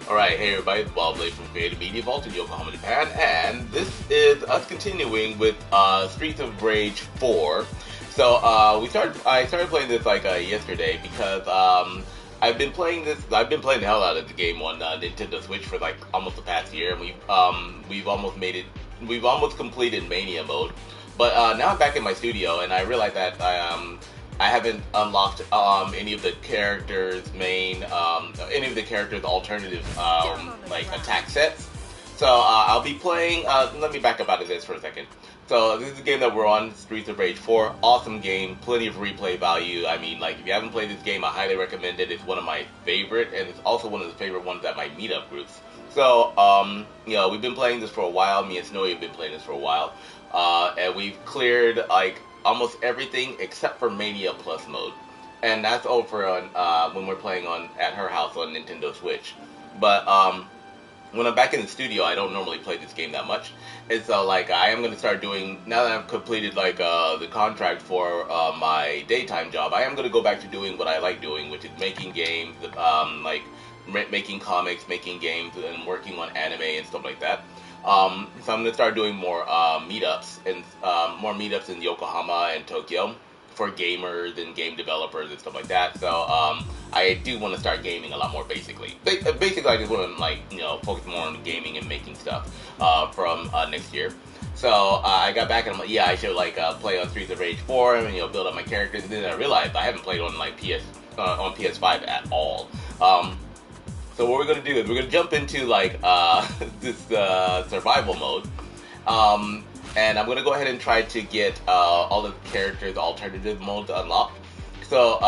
Alright, hey everybody, it's WildBlade from Creative Media Vault in Yokohama, Japan, and this is us continuing with Streets of Rage 4. So I started playing this like yesterday because I've been playing the hell out of the game on Nintendo Switch for like almost the past year, and we've almost completed Mania mode. But now I'm back in my studio, and I realized that I haven't unlocked any of the characters' alternative like attack sets. So I'll be playing. Let me back up out of this for a second. So this is a game that we're on, Streets of Rage 4. Awesome game, plenty of replay value. I mean, like, if you haven't played this game, I highly recommend it. It's one of my favorite, and it's also one of the favorite ones at my meetup groups. So, you know, we've been playing this for a while. Me and Snowy have been playing this for a while, and we've cleared like almost everything except for Mania Plus mode, and that's over on when we're playing at her house on Nintendo Switch. But when I'm back in the studio, I don't normally play this game that much, and so like I am going to start doing, now that I've completed like the contract for my daytime job, I am going to go back to doing what I like doing, which is making games, like making comics, making games, and working on anime and stuff like that. So I'm going to start doing more meetups in Yokohama and Tokyo for gamers and game developers and stuff like that. So I do want to start gaming a lot more. Basically, I just want to like, you know, focus more on gaming and making stuff from next year. So I got back and I'm like, yeah, I should like play on Streets of Rage 4 and, you know, build up my characters. And then I realized I haven't played on like on PS5 at all. So what we're going to do is we're going to jump into like this survival mode, and I'm going to go ahead and try to get all the characters' alternative modes unlocked. So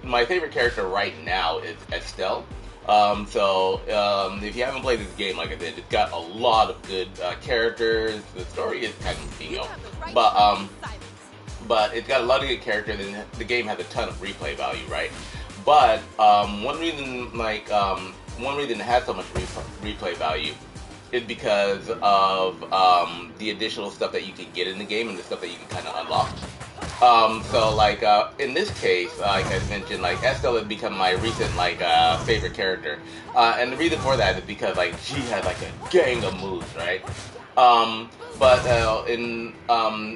my favorite character right now is Estel. If you haven't played this game, like I said, it's got a lot of good characters. The story is kind of, you know, but it's got a lot of good characters, and the game has a ton of replay value, right? But one reason it has so much replay value is because of the additional stuff that you can get in the game and the stuff that you can kind of unlock. So like in this case, like I mentioned, like Estel has become my recent like favorite character, and the reason for that is because like she has like a gang of moves, right? But in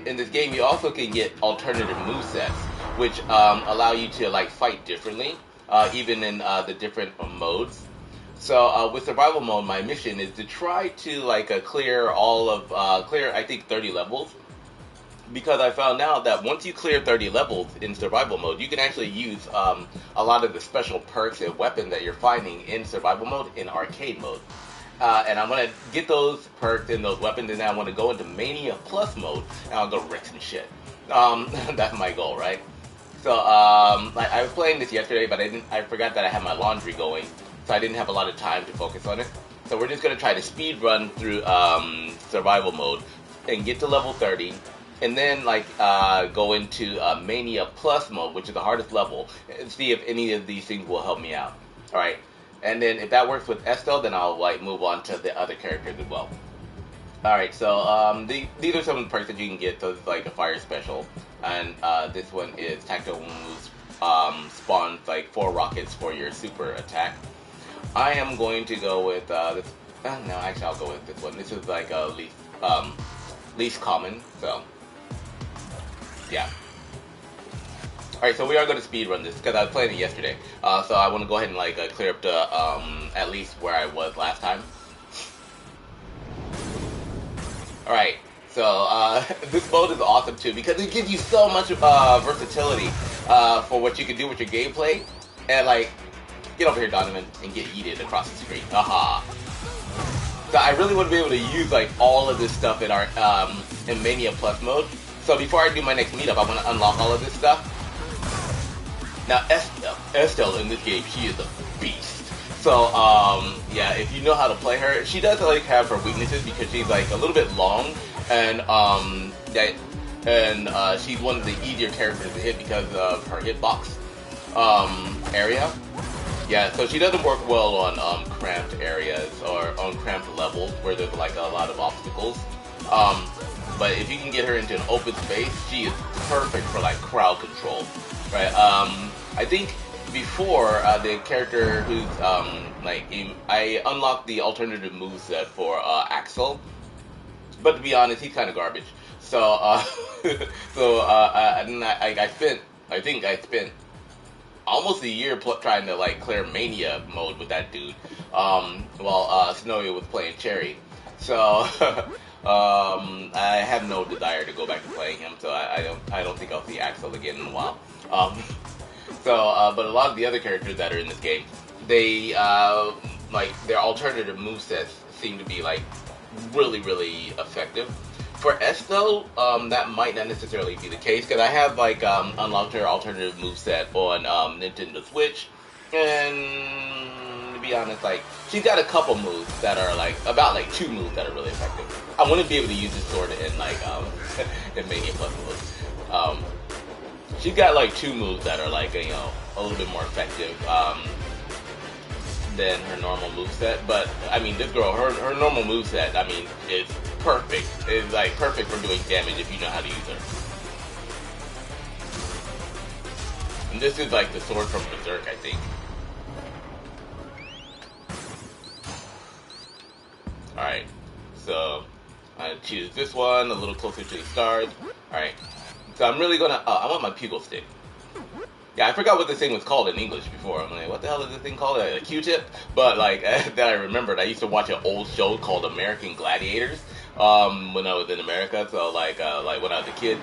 this game, you also can get alternative movesets, which allow you to like fight differently, even in the different modes. So with survival mode, my mission is to try to like clear I think 30 levels, because I found out that once you clear 30 levels in survival mode, you can actually use a lot of the special perks and weapons that you're finding in survival mode in arcade mode. And I'm going to get those perks and those weapons, and then I want to go into Mania Plus mode, and I'll go wreck some shit. That's my goal, right? So I was playing this yesterday, but I forgot that I had my laundry going, so I didn't have a lot of time to focus on it. So we're just going to try to speed run through survival mode and get to level 30, and then like go into Mania Plus mode, which is the hardest level, and see if any of these things will help me out. Alright, and then if that works with Estel, then I'll like move on to the other characters as well. Alright, so these are some of the perks that you can get. So it's like a fire special, and this one is tactical moves, spawns like 4 rockets for your super attack. I am going to go with this. No, actually, I'll go with this one. This is like least common. So yeah. Alright, so we are going to speed run this because I was playing it yesterday. So I want to go ahead and like clear up to at least where I was last time. Alright, so this mode is awesome too because it gives you so much versatility for what you can do with your gameplay. And like, get over here, Donovan, and get yeeted across the screen. Aha. So I really want to be able to use like all of this stuff in our in Mania Plus mode. So before I do my next meetup, I want to unlock all of this stuff. Now Estel in this game, she is a beast. So yeah, if you know how to play her, she does like have her weaknesses because she's like a little bit long, and she's one of the easier characters to hit because of her hitbox area. Yeah, so she doesn't work well on cramped areas or on cramped levels where there's like a lot of obstacles. But if you can get her into an open space, she is perfect for like crowd control, right? I think before the character who's I unlocked the alternative moveset for Axel, but to be honest, he's kind of garbage. So I think I spent almost a year trying to like clear Mania mode with that dude, while Snowy was playing Cherry. So I have no desire to go back to playing him. So I don't think I'll see Axel again in a while. But a lot of the other characters that are in this game, they like their alternative movesets seem to be like really, really effective. For Estel, that might not necessarily be the case, because I have like unlocked her alternative moveset on Nintendo Switch, and to be honest, like she's got a couple moves that are like about like 2 moves that are really effective. I want to be able to use this sword in like in Mania Plus. She's got like 2 moves that are like, you know, a little bit more effective than her normal moveset. But I mean, this girl, her normal moveset, I mean, is perfect. It's like perfect for doing damage if you know how to use her. And this is like the sword from Berserk, I think. Alright, so I choose this one, a little closer to the stars. Alright. So I'm really gonna, I want my pugil stick. Yeah, I forgot what this thing was called in English before. I'm like, what the hell is this thing called? A Q-tip? But like, that I remembered, I used to watch an old show called American Gladiators, when I was in America. So like when I was a kid.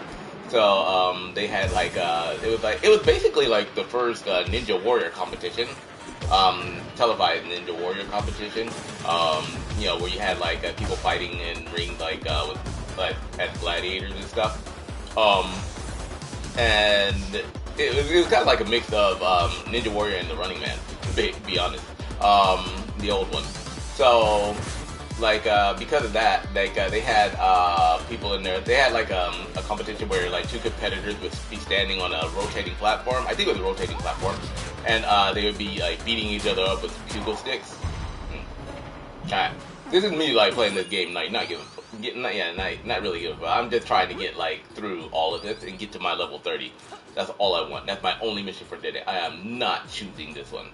So, they had like, it was basically like the first, Ninja Warrior competition. Televised Ninja Warrior competition. You know, where you had like, people fighting in rings like, with, like, as gladiators and stuff. And it was kind of like a mix of Ninja Warrior and the Running Man, to be honest, the old one. So, like, because of that, like, they had people in there. They had like a competition where like 2 competitors would be standing on a rotating platform. I think it was a rotating platform, and they would be like beating each other up with pugil sticks. Alright, this is me like playing this game, like not really giving. But I'm just trying to get like through all of this and get to my level 30. That's all I want. That's my only mission for today. I am not choosing this one.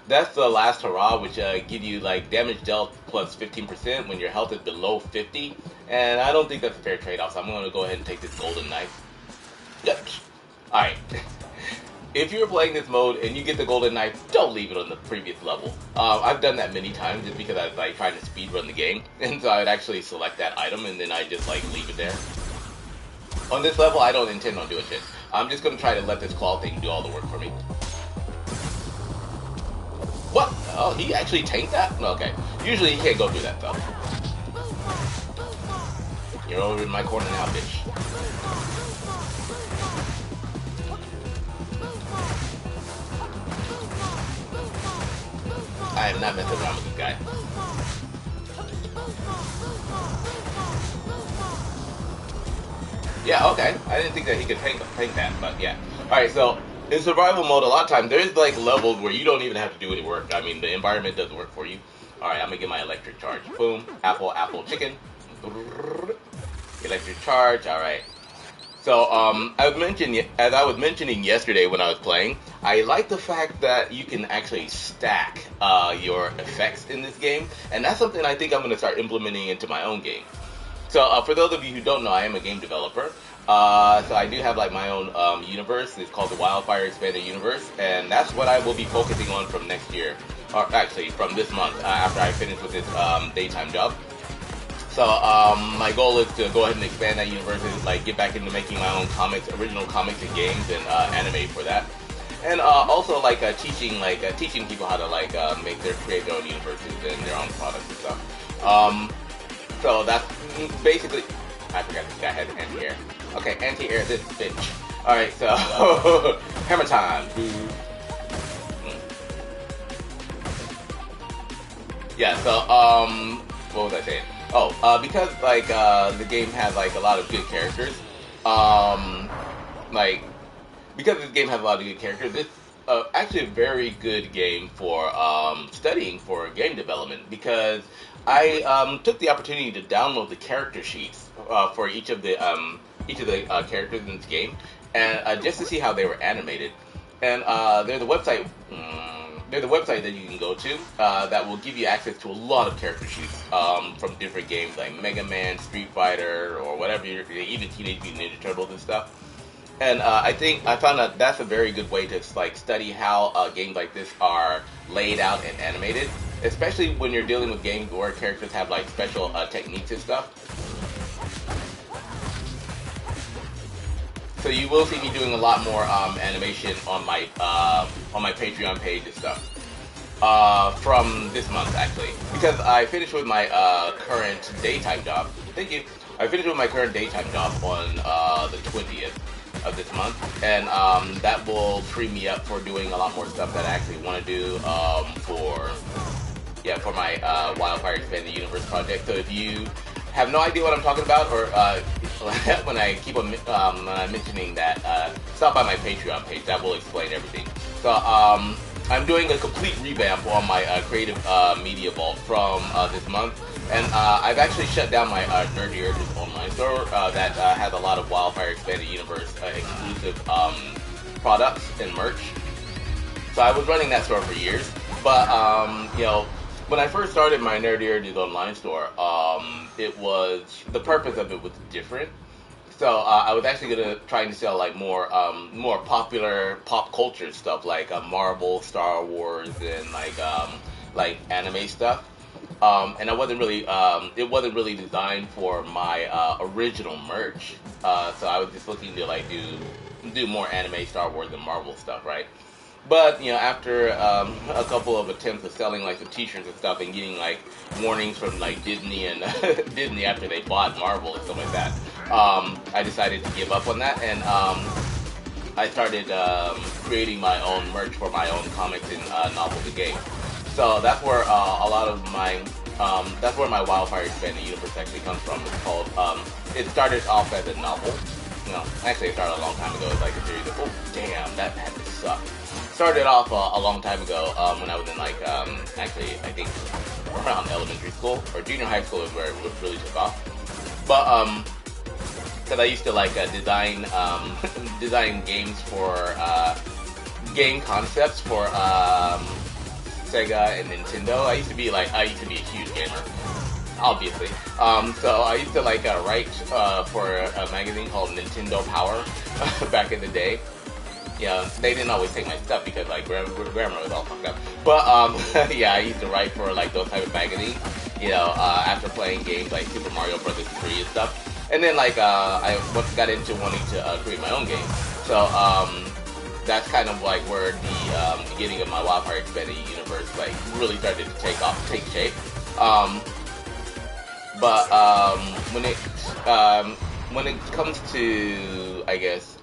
That's the last hurrah, which give you like damage dealt plus 15% when your health is below 50. And I don't think that's a fair trade-off, so I'm going to go ahead and take this golden knife. Yep. Alright. If you're playing this mode and you get the golden knife, don't leave it on the previous level. I've done that many times just because I was like trying to speedrun the game. And so I would actually select that item and then I just like leave it there. On this level, I don't intend on doing shit. I'm just going to try to let this claw thing do all the work for me. What? Oh, he actually tanked that? Okay. Usually he can't go through that, though. You're over in my corner now, bitch. I am not messing around with this guy. Yeah, okay. I didn't think that he could tank that, but yeah. Alright, so in survival mode, a lot of times, there's like levels where you don't even have to do any work. I mean, the environment does the work for you. Alright, I'm gonna get my electric charge. Boom. Apple, chicken. Electric charge, alright. So, as I was mentioning yesterday when I was playing, I like the fact that you can actually stack your effects in this game, and that's something I think I'm going to start implementing into my own game. So, for those of you who don't know, I am a game developer. So I do have like my own universe. It's called the WildFIRE Expanded Universe, and that's what I will be focusing on from next year, or actually from this month after I finish with this daytime job. So my goal is to go ahead and expand that universe and like get back into making my own comics, original comics and games, and animate for that. And also like teaching people how to like create their own universes and their own products and stuff. So that's basically. I forgot this guy had anti-air. Okay, anti-air this bitch. Alright, so hammer time. Yeah, so what was I saying? Oh, because like the game has like a lot of good characters. It's actually a very good game for studying for game development, because I took the opportunity to download the character sheets for each of the characters in this game, and just to see how they were animated. And there's a website. There's a website that you can go to that will give you access to a lot of character sheets from different games like Mega Man, Street Fighter, or whatever, even Teenage Mutant Ninja Turtles and stuff. And I found that that's a very good way to like study how games like this are laid out and animated, especially when you're dealing with games where characters have like special techniques and stuff. So you will see me doing a lot more animation on my Patreon page and stuff from this month, actually, because I finished with my current daytime job. Thank you. I finished with my current daytime job on the 20th of this month, and that will free me up for doing a lot more stuff that I actually want to do for my WildFIRE Expanded Universe project. So if you have no idea what I'm talking about, or when I keep on mentioning that, stop by my Patreon page. That will explain everything. So I'm doing a complete revamp on my creative media vault from this month, and I've actually shut down my Nerdy Urges online store that has a lot of WildFIRE Expanded Universe exclusive products and merch. So I was running that store for years, but you know, when I first started my Nerdy Urges online store, the purpose of it was different. So I was actually trying to sell like more popular pop culture stuff like Marvel, Star Wars, and like anime stuff. And it wasn't really designed for my original merch. So I was just looking to like do more anime, Star Wars, and Marvel stuff, right? But you know, after a couple of attempts of selling like the T-shirts and stuff, and getting like warnings from like Disney and Disney after they bought Marvel and stuff like that, I decided to give up on that, and I started creating my own merch for my own comics and novels and games. So that's where a lot of my that's where my WildFIRE Expanded Universe actually comes from. It's called it started off as a novel. No, actually it started a long time ago. It's like a series of, oh damn, that had to suck. Started off a long time ago when I was in like actually I think around elementary school or junior high school is where it really took off. But because I used to like design games for game concepts for Sega and Nintendo. I used to be a huge gamer, obviously. So I used to like write for a magazine called Nintendo Power back in the day. Yeah, they didn't always take my stuff because like grammar was all fucked up. But yeah, I used to write for like those type of magazines. You know, after playing games like Super Mario Brothers 3 and stuff, and then like I got into wanting to create my own game. So that's kind of like where the beginning of my WildFIRE Expanded Universe like really started to take shape. But when it comes to, I guess,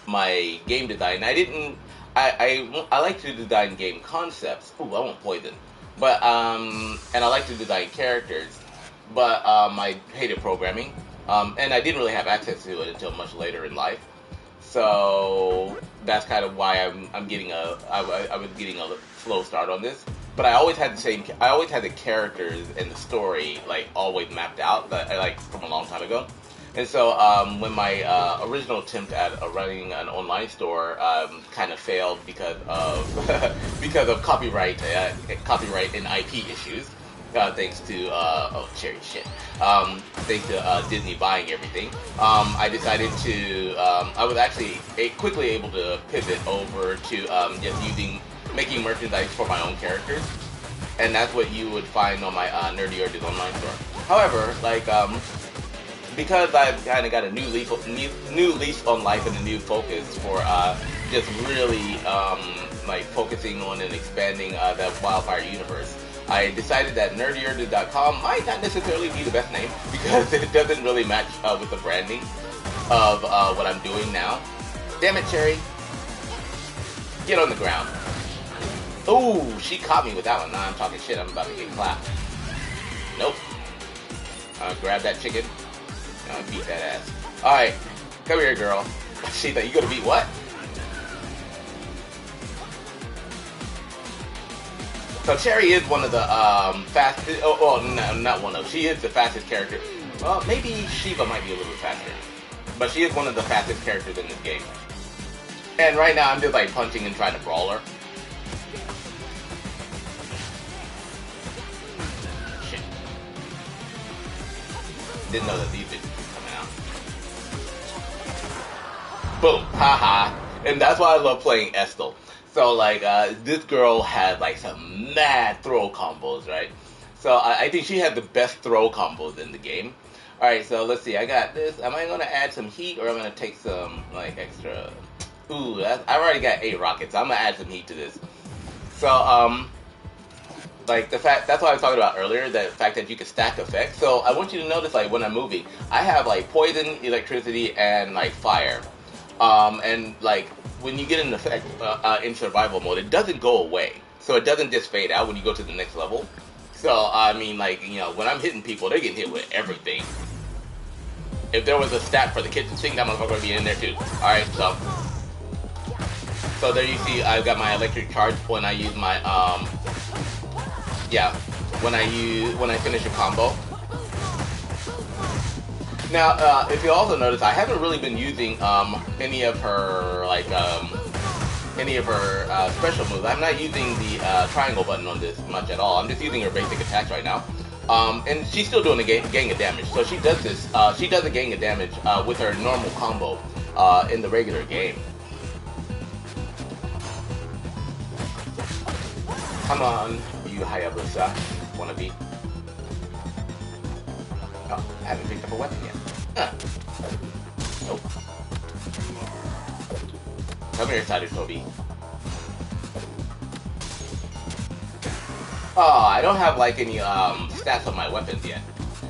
my game design, I like to design game concepts. Ooh, I won't poison. But and I like to design characters. But I hated programming, and I didn't really have access to it until much later in life. So that's kind of why I was getting a slow start on this. But I always had the characters and the story like always mapped out that I like from a long time ago. And so when my original attempt at running an online store kind of failed because of copyright and IP issues, thanks to thanks to Disney buying everything, I decided to I was actually quickly able to pivot over to just making merchandise for my own characters, and that's what you would find on my Nerdy Urges online store. However, like because I've kind of got a new lease on life and a new focus for just really like focusing on and expanding that WildFIRE universe, I decided that nerdyurges.com might not necessarily be the best name because it doesn't really match with the branding of what I'm doing now. Damn it, Cherry. Get on the ground. Ooh, she caught me with that one. Now I'm talking shit. I'm about to get clapped. Nope. Grab that chicken. Beat that ass. Alright, come here, girl. She thought you gonna beat what? So Cherry is one of the fastest. Oh, no, not one of. She is the fastest character. Well, maybe Shiva might be a little bit faster, but she is one of the fastest characters in this game. And right now I'm just like punching and trying to brawl her. Shit. Didn't know that these bitches were coming out. Boom. Haha. And that's why I love playing Estel. So like this girl had like some mad throw combos, right? So I think she had the best throw combos in the game. Alright, so let's see. I got this. Am I going to add some heat or am I going to take some like extra... Ooh, I already got 8 rockets. I'm going to add some heat to this. So, like the fact, that's what I was talking about earlier, the fact that you can stack effects. So I want you to notice like when I'm moving, I have like poison, electricity, and like fire. And like when you get an effect in survival mode, it doesn't go away. So it doesn't just fade out when you go to the next level. So, I mean, like, you know, when I'm hitting people, they're getting hit with everything. If there was a stat for the kitchen sink, that motherfucker would be in there too. Alright, so there you see I've got my electric charge when I use my, yeah, when I finish a combo. Now, if you also notice, I haven't really been using, any of her, like, special moves. I'm not using the triangle button on this much at all. I'm just using her basic attacks right now. And she's still doing a gang of damage. So she does this, she does a gang of damage with her normal combo in the regular game. Come on, you Hayabusa wannabe. Oh, I haven't picked up a weapon yet. Nope. Come here, Sarutobi. Oh, I don't have like any stats on my weapons yet.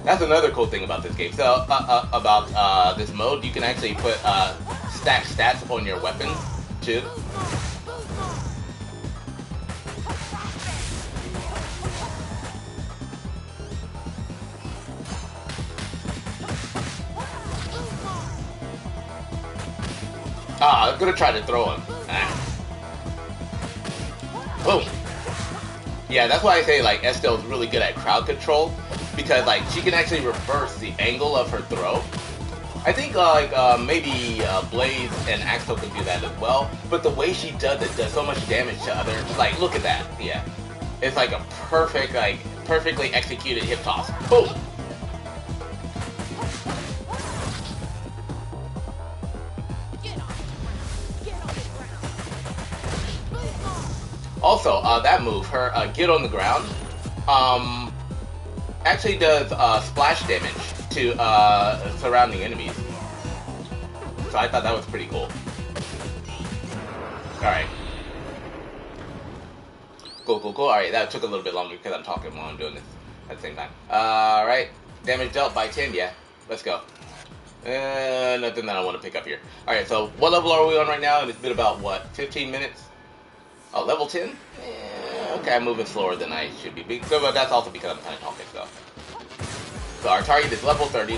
That's another cool thing about this game. So about this mode, you can actually put stack stats on your weapons too. Ah, I was gonna try to throw him. Boom. Yeah, that's why I say like Estel is really good at crowd control, because like she can actually reverse the angle of her throw. I think like maybe Blaze and Axel can do that as well, but the way she does it does so much damage to others. Like, look at that. Yeah, it's like a perfect, like perfectly executed hip toss. Boom. Also, that move, her get on the ground, actually does splash damage to surrounding enemies. So I thought that was pretty cool. Alright. Cool. Alright, that took a little bit longer because I'm talking while I'm doing this at the same time. Alright, damage dealt by 10, yeah. Let's go. Nothing that I want to pick up here. Alright, so what level are we on right now? And it's been about, what, 15 minutes? Oh, level 10? Okay, I'm moving slower than I should be. But that's also because I'm kind of talking stuff. So our target is level 30,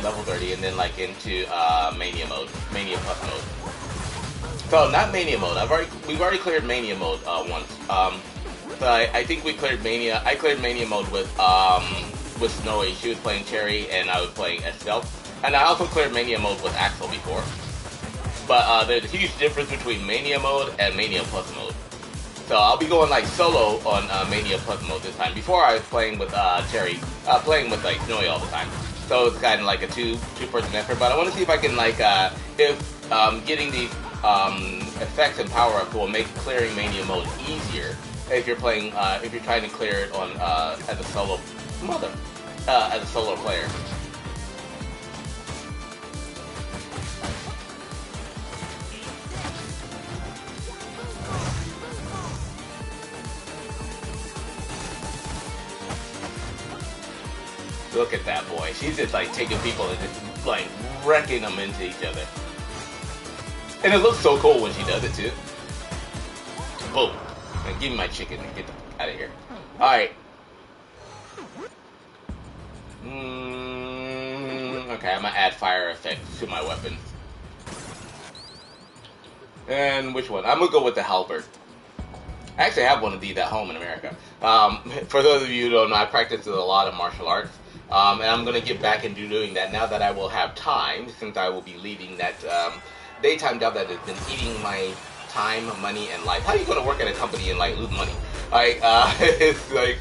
and then like into Mania mode, Mania Plus mode. So not Mania mode. We've already cleared Mania mode once. So I think we cleared Mania. I cleared Mania mode with Snowy. She was playing Cherry, and I was playing Estel. And I also cleared Mania mode with Axel before. But there's a huge difference between Mania mode and Mania Plus mode. So I'll be going like solo on Mania Plus mode this time. Before I was playing with Cherry, playing with like Snowy all the time. So it's kind of like a two-person effort. But I want to see if I can like if getting these effects and power-ups will make clearing Mania mode easier if you're playing if you're trying to clear it on as a solo as a solo player. Look at that boy. She's just like taking people and just like wrecking them into each other. And it looks so cool when she does it too. Boom. And give me my chicken and get the fuck out of here. Alright. Okay, I'm gonna add fire effects to my weapon. And which one? I'm gonna go with the halberd. I actually have one of these at home in America. For those of you who don't know, I practice a lot of martial arts. And I'm going to get back into doing that now that I will have time, since I will be leaving that daytime job that has been eating my time, money, and life. How are you going to work at a company and like lose money? Like, it's like,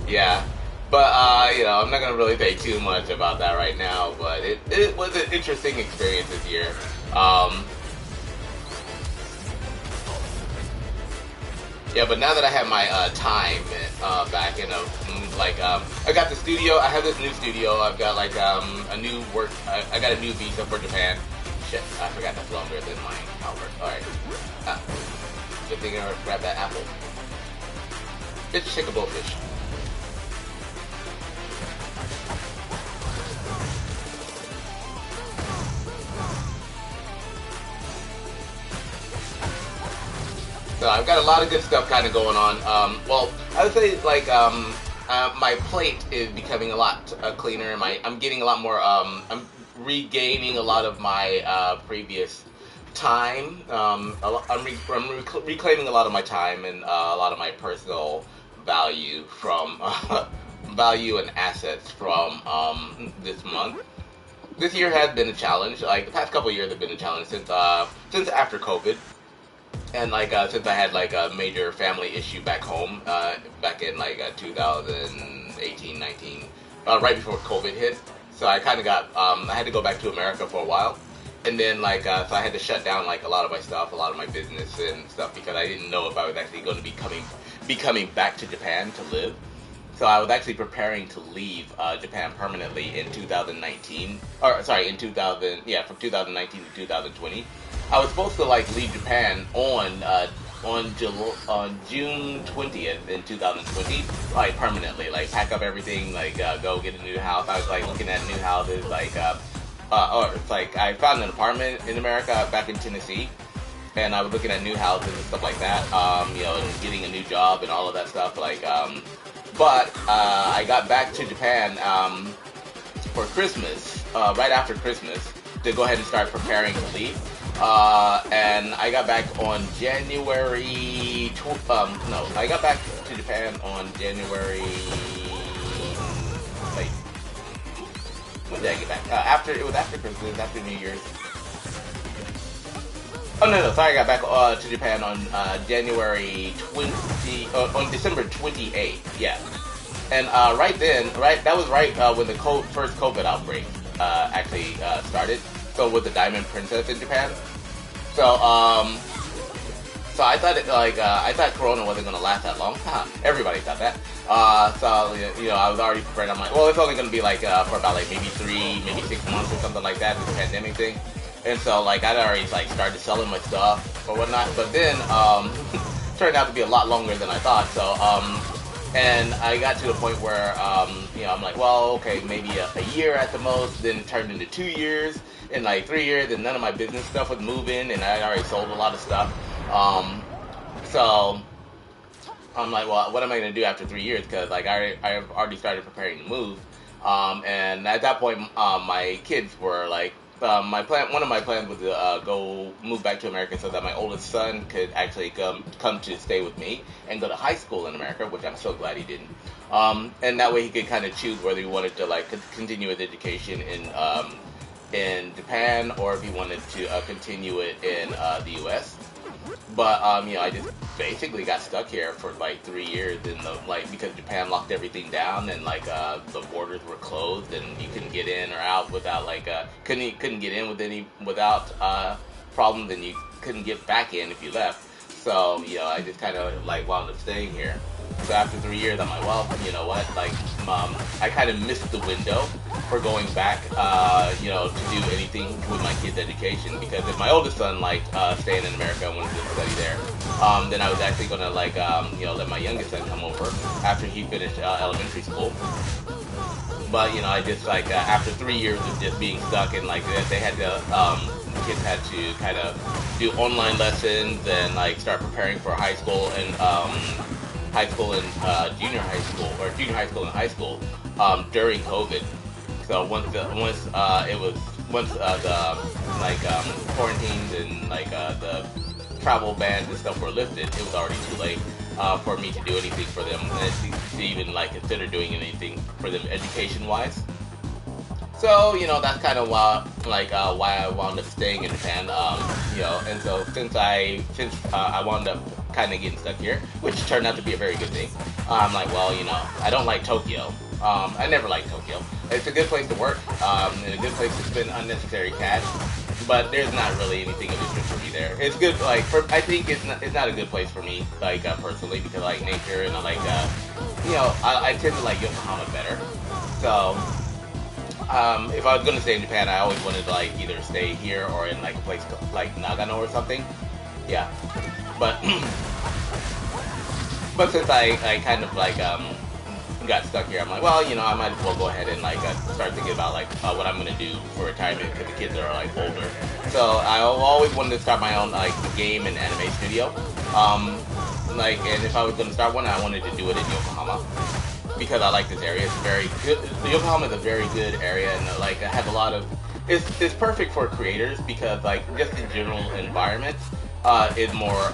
yeah. But, you know, I'm not going to really say too much about that right now, but it was an interesting experience this year. Yeah, but now that I have my time back, you know, like, I got the studio, I have this new studio, I've got like a new work, I got a new visa for Japan. Shit, I forgot that's longer than my Albert. Alright. Good thing I grab that apple. Bitch, take a goldfish. So I've got a lot of good stuff kind of going on. Well, I would say like my plate is becoming a lot cleaner. I'm getting a lot more. I'm regaining a lot of my previous time. I'm reclaiming a lot of my time and a lot of my personal value from value and assets from this month. This year has been a challenge. Like the past couple of years have been a challenge since after COVID. And like since I had like a major family issue back home, back in like 2018, 19, right before COVID hit. So I kind of got, I had to go back to America for a while, and then like so I had to shut down like a lot of my stuff, a lot of my business and stuff, because I didn't know if I was actually going to be coming back to Japan to live. So I was actually preparing to leave Japan permanently in 2019, or sorry, in 2000, yeah, from 2019 to 2020. I was supposed to like leave Japan on June 20th in 2020, like permanently, like pack up everything, like go get a new house. I was like looking at new houses, like or it's like I found an apartment in America back in Tennessee, and I was looking at new houses and stuff like that, you know, and getting a new job and all of that stuff, like but I got back to Japan for Christmas, right after Christmas, to go ahead and start preparing to leave. And I got back on January, I got back to Japan on January, wait, when did I get back? It was after Christmas, after New Year's. Oh no, sorry, I got back to Japan on January 20, on December 28th, yeah. And that was right when the first COVID outbreak actually started. So with the Diamond Princess in Japan. So I thought I thought Corona wasn't gonna last that long. Everybody thought that. So you know, I was already prepared. I'm like, well, it's only gonna be like for about like maybe 3, maybe 6 months or something like that, this pandemic thing. And so like I'd already like started selling my stuff or whatnot. But then turned out to be a lot longer than I thought. So and I got to the point where you know, I'm like, well, okay, maybe a year at the most. Then it turned into 2 years. In like 3 years, and none of my business stuff was moving, and I already sold a lot of stuff. So I'm like, well, what am I going to do after 3 years? Because like I've already started preparing to move, and at that point, my kids were like, one of my plans was to go move back to America so that my oldest son could actually come to stay with me and go to high school in America, which I'm so glad he didn't. And that way he could kind of choose whether he wanted to like continue his education in Japan, or if he wanted to continue it in the U.S. But you know, I just basically got stuck here for like 3 years, in the because Japan locked everything down, and like the borders were closed, and you couldn't get in or out without like couldn't get in without problems, and you couldn't get back in if you left. So you know, I just kind of like wound up staying here. So after 3 years, I'm like, well, you know what, like, I kind of missed the window for going back, you know, to do anything with my kids' education, because if my oldest son liked staying in America and wanted to study there, then I was actually going to, like, you know, let my youngest son come over after he finished elementary school. But, you know, I just, like, after 3 years of just being stuck, and, like, they had to, kids had to kind of do online lessons and, like, start preparing for high school and junior high school, or junior high school and high school during COVID. So once the quarantines and like the travel bans and stuff were lifted, it was already too late for me to do anything for them, to even like consider doing anything for them education wise. So, you know, that's kind of why I wound up staying in Japan, you know, and so since I wound up kind of getting stuck here, which turned out to be a very good thing, I'm like, well, you know, I don't like Tokyo. I never liked Tokyo. It's a good place to work, and a good place to spend unnecessary cash, but there's not really anything of interest for me there. It's good, like, I think it's not a good place for me, like, personally, because I like nature, and I like, you know, I tend to like Yokohama better, so... if I was going to stay in Japan, I always wanted to like either stay here or in like a place like Nagano or something. Yeah, but since I kind of like got stuck here, I'm like, well, you know, I might as well go ahead and like start thinking about like what I'm gonna do for retirement because the kids are like older. So I always wanted to start my own like game and anime studio. Like, and if I was gonna start one, I wanted to do it in Yokohama, because I like this area. It's very good. Yokohama is a very good area, and like I have a lot of. It's perfect for creators because like just the general environment is more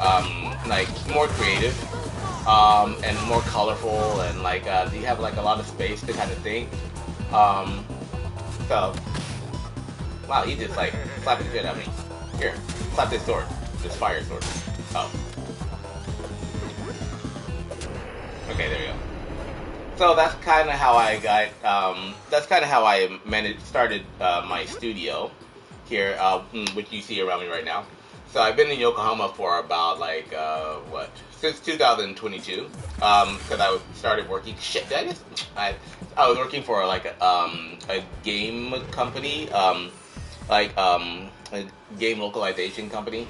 like more creative and more colorful, and like you have like a lot of space to kind of think. So wow, you just like slapped the shit out of me. Here, slap this sword, this fire sword. Oh, okay, there we go. So that's kind of how I got. That's kind of how I started my studio here, which you see around me right now. So I've been in Yokohama for about like since 2022, because I started working. Shit, I was working for like a game company, like a game localization company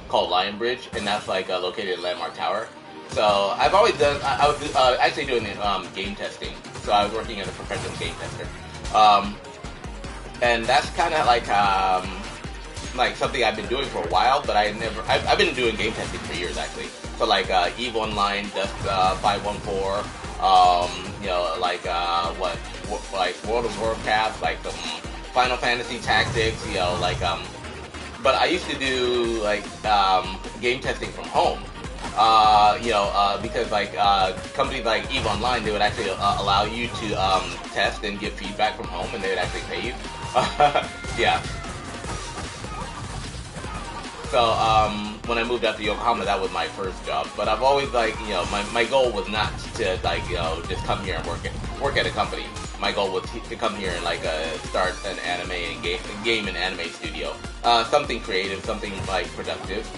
called Lionbridge, and that's like located in Landmark Tower. So I've always done. I was actually doing game testing. So I was working as a professional game tester, and that's kind of like something I've been doing for a while. But I've been doing game testing for years actually. So like EVE Online, Dust 514, you know, like like World of Warcraft, like Final Fantasy Tactics, you know, like But I used to do like game testing from home. You know, because like companies like EVE Online, they would actually allow you to test and give feedback from home, and they would actually pay you. Yeah. So when I moved out to Yokohama, that was my first job. But I've always like, you know, my goal was not to like, you know, just come here and work at a company. My goal was to come here and like start an anime and game and anime studio. Something creative, something like productive.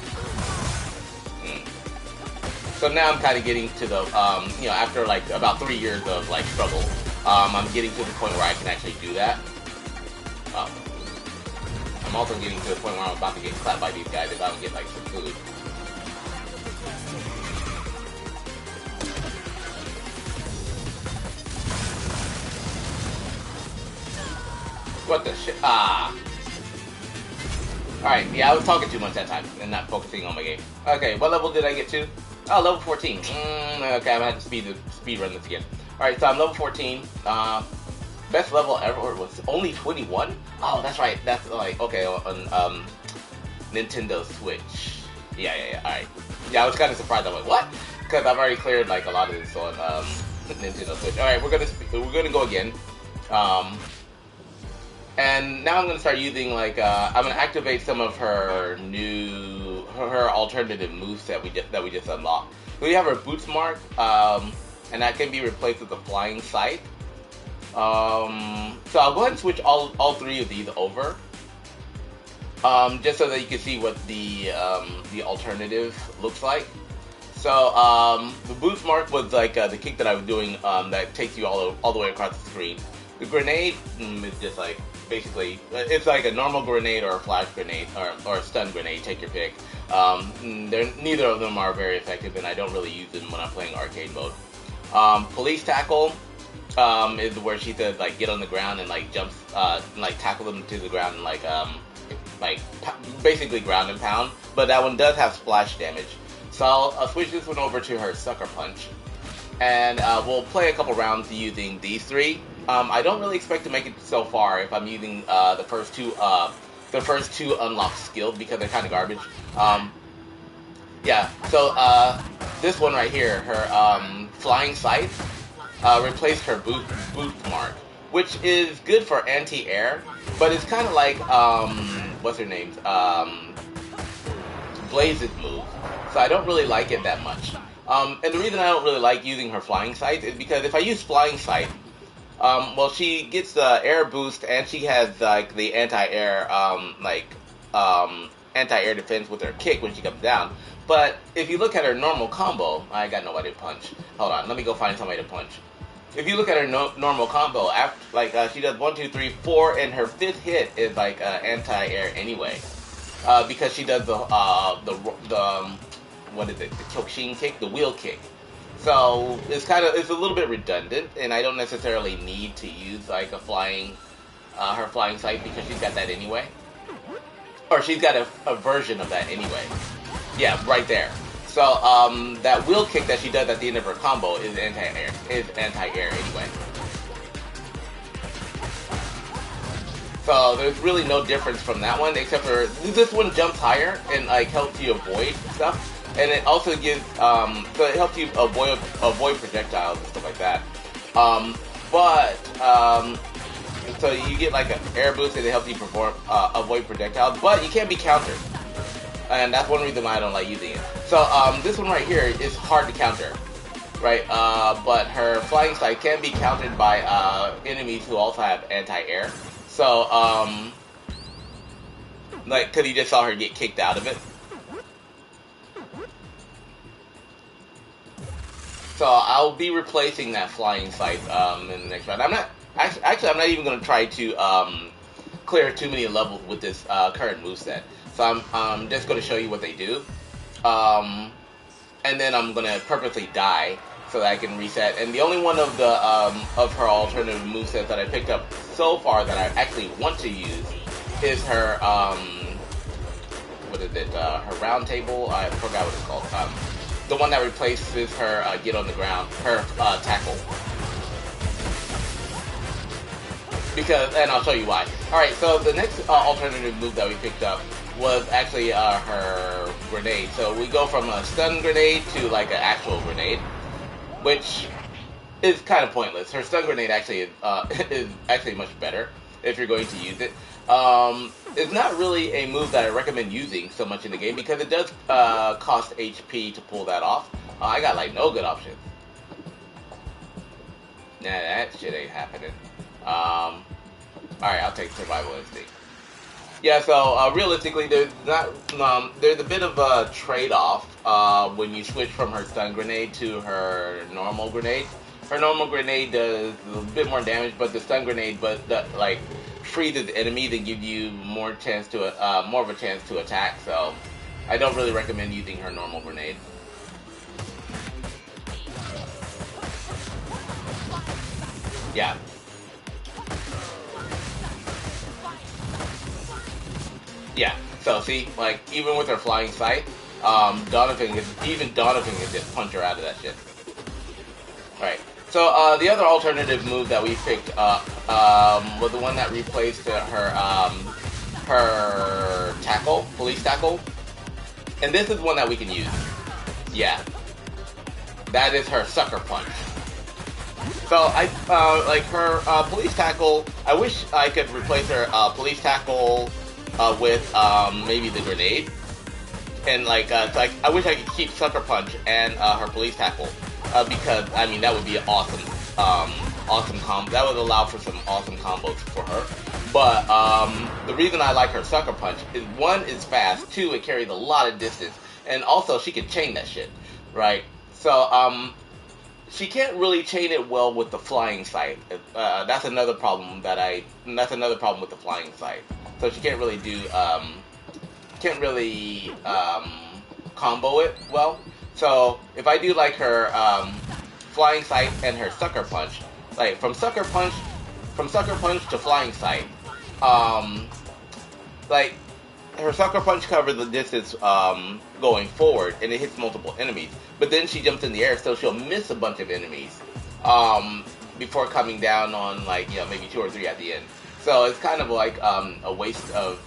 So now I'm kind of getting to the, you know, after like about 3 years of like struggle, I'm getting to the point where I can actually do that. I'm also getting to the point where I'm about to get clapped by these guys if I don't get like some food. What the shit? Alright, yeah, I was talking too much that time and not focusing on my game. Okay, what level did I get to? Oh, level 14. Okay, I'm gonna have to speed run this again. Alright, so I'm level 14. Best level ever was only 21? Oh, that's right. That's like, okay, on Nintendo Switch. Yeah, alright. Yeah, I was kind of surprised. I'm like, what? Because I've already cleared like a lot of this on Nintendo Switch. Alright, we're gonna go again. And now I'm gonna start using like I'm gonna activate some of her her alternative moveset that we just unlocked. So we have her Boots Mark, and that can be replaced with a Flying Sight. So I'll go ahead and switch all three of these over, just so that you can see what the alternative looks like. So the Boots Mark was like the kick that I was doing that takes you all the way across the screen. The grenade is just like, basically, it's like a normal grenade or a flash grenade or a stun grenade, take your pick. Neither of them are very effective, and I don't really use them when I'm playing arcade mode. Police tackle is where she says like get on the ground and like jumps, like tackle them to the ground and like basically ground and pound. But that one does have splash damage. So I'll switch this one over to her Sucker Punch, and we'll play a couple rounds using these three. I don't really expect to make it so far if I'm using the first two unlocked skills, because they're kind of garbage. Yeah, so this one right here, her Flying Sight, replaced her Boots Mark, which is good for anti-air, but it's kind of like, what's her name? Blaze's move. So I don't really like it that much. And the reason I don't really like using her flying sight is because if I use flying sight, well, she gets the air boost and she has like the anti-air, anti-air defense with her kick when she comes down. But if you look at her normal combo, I got nobody to punch. Hold on, let me go find somebody to punch. If you look at her normal combo, after she does 1, 2, 3, 4, and her 5th hit is like anti-air anyway, because she does the what is it? The Kyokushin kick, the wheel kick. So it's a little bit redundant, and I don't necessarily need to use like her flying sight because she's got that anyway, or she's got a version of that anyway. Yeah, right there. So that wheel kick that she does at the end of her combo is anti-air anyway. So there's really no difference from that one, except for this one jumps higher and like helps you avoid stuff, and it also gives so it helps you avoid projectiles and stuff like that. So you get like an air boost and it helps you avoid projectiles, but you can't be countered. And that's one reason why I don't like using it. So this one right here is hard to counter, right? But her flying sight can be countered by enemies who also have anti-air. So like, cause you just saw her get kicked out of it. So I'll be replacing that flying sight in the next round. I'm not even going to try to clear too many levels with this current moveset. So I'm just going to show you what they do, and then I'm going to purposely die so that I can reset. And the only one of the of her alternative movesets that I picked up so far that I actually want to use is her what is it? Her round table. I forgot what it's called. The one that replaces her get on the ground. Her tackle. Because, and I'll show you why. All right. So the next alternative move that we picked up was actually her grenade. So we go from a stun grenade to like an actual grenade, which is kind of pointless. Her stun grenade actually is actually much better if you're going to use it. It's not really a move that I recommend using so much in the game because it does cost HP to pull that off. I got like no good options. Nah, that shit ain't happening. Alright, I'll take survival instinct. Yeah, so realistically, there's a bit of a trade-off when you switch from her stun grenade to her normal grenade. Her normal grenade does a bit more damage, but the stun grenade, like freezes enemies and gives you more of a chance to attack. So I don't really recommend using her normal grenade. Yeah. Yeah, so see, like, even with her flying sight, Donovan can just punch her out of that shit. Alright, so the other alternative move that we picked up was the one that replaced her tackle, police tackle. And this is one that we can use. Yeah. That is her sucker punch. So like her police tackle, I wish I could replace her police tackle with maybe the grenade, and like I wish I could keep sucker punch and her police tackle because I mean that would be an awesome combo. That would allow for some awesome combos for her. But the reason I like her sucker punch is 1, it's fast, 2, it carries a lot of distance, and also she can chain that shit, right? So she can't really chain it well with the flying sight. That's another problem with the flying sight. So she can't really combo it well. So if I do like her flying sight and her sucker punch, like from sucker punch to flying sight, like her sucker punch covers the distance going forward and it hits multiple enemies. But then she jumps in the air, so she'll miss a bunch of enemies before coming down on like maybe 2 or 3 at the end. So it's kind of like a waste of.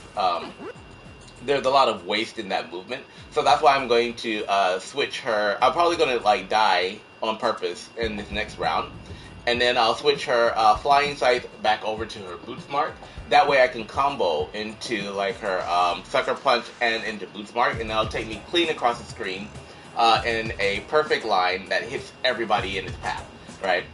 There's a lot of waste in that movement, so that's why I'm going to switch her. I'm probably going to like die on purpose in this next round, and then I'll switch her flying scythe back over to her boot smart. That way I can combo into like her sucker punch and into boot smart, and that'll take me clean across the screen in a perfect line that hits everybody in its path, right?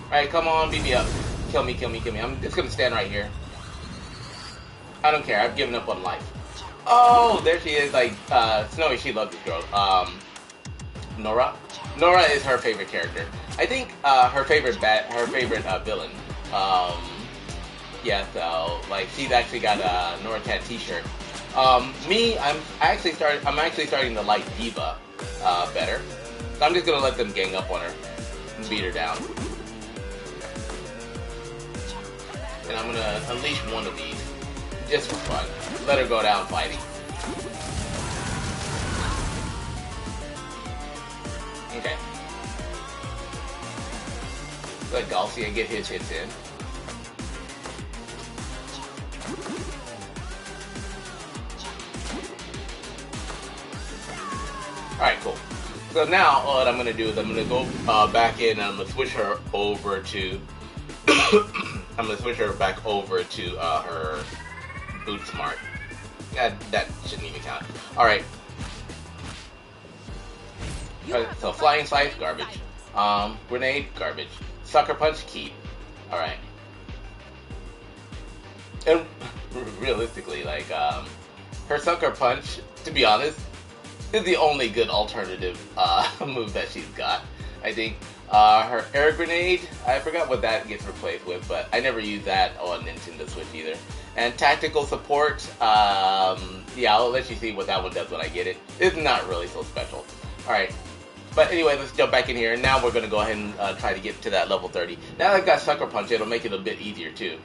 Alright, come on, beat me up. Kill me, kill me, kill me. I'm just gonna stand right here. I don't care, I've given up on life. Oh, there she is, like, Snowy, she loves this girl. Nora? Nora is her favorite character. I think, her favorite villain. Yeah, so, like, she's actually got a Nora Cat t-shirt. Me, I'm actually starting to like Diva, better. So I'm just gonna let them gang up on her and beat her down. And I'm gonna unleash one of these, just for fun. Let her go down fighting. Okay. Let Garcia get his hits in. Alright, cool. So now, what I'm gonna do is I'm gonna go back in and I'm gonna switch her over to I'm gonna switch her back over to her boot smart. That shouldn't even count. Alright. So flying scythe, garbage. Grenade, garbage. Sucker punch, keep. Alright. And realistically, like, her sucker punch, to be honest, is the only good alternative move that she's got. I think her air grenade, I forgot what that gets replaced with, but I never use that on Nintendo Switch either. And tactical support, yeah, I'll let you see what that one does when I get it. It's not really so special. Alright, but anyway, let's jump back in here. Now we're going to go ahead and try to get to that level 30. Now that I've got Sucker Punch, it'll make it a bit easier too.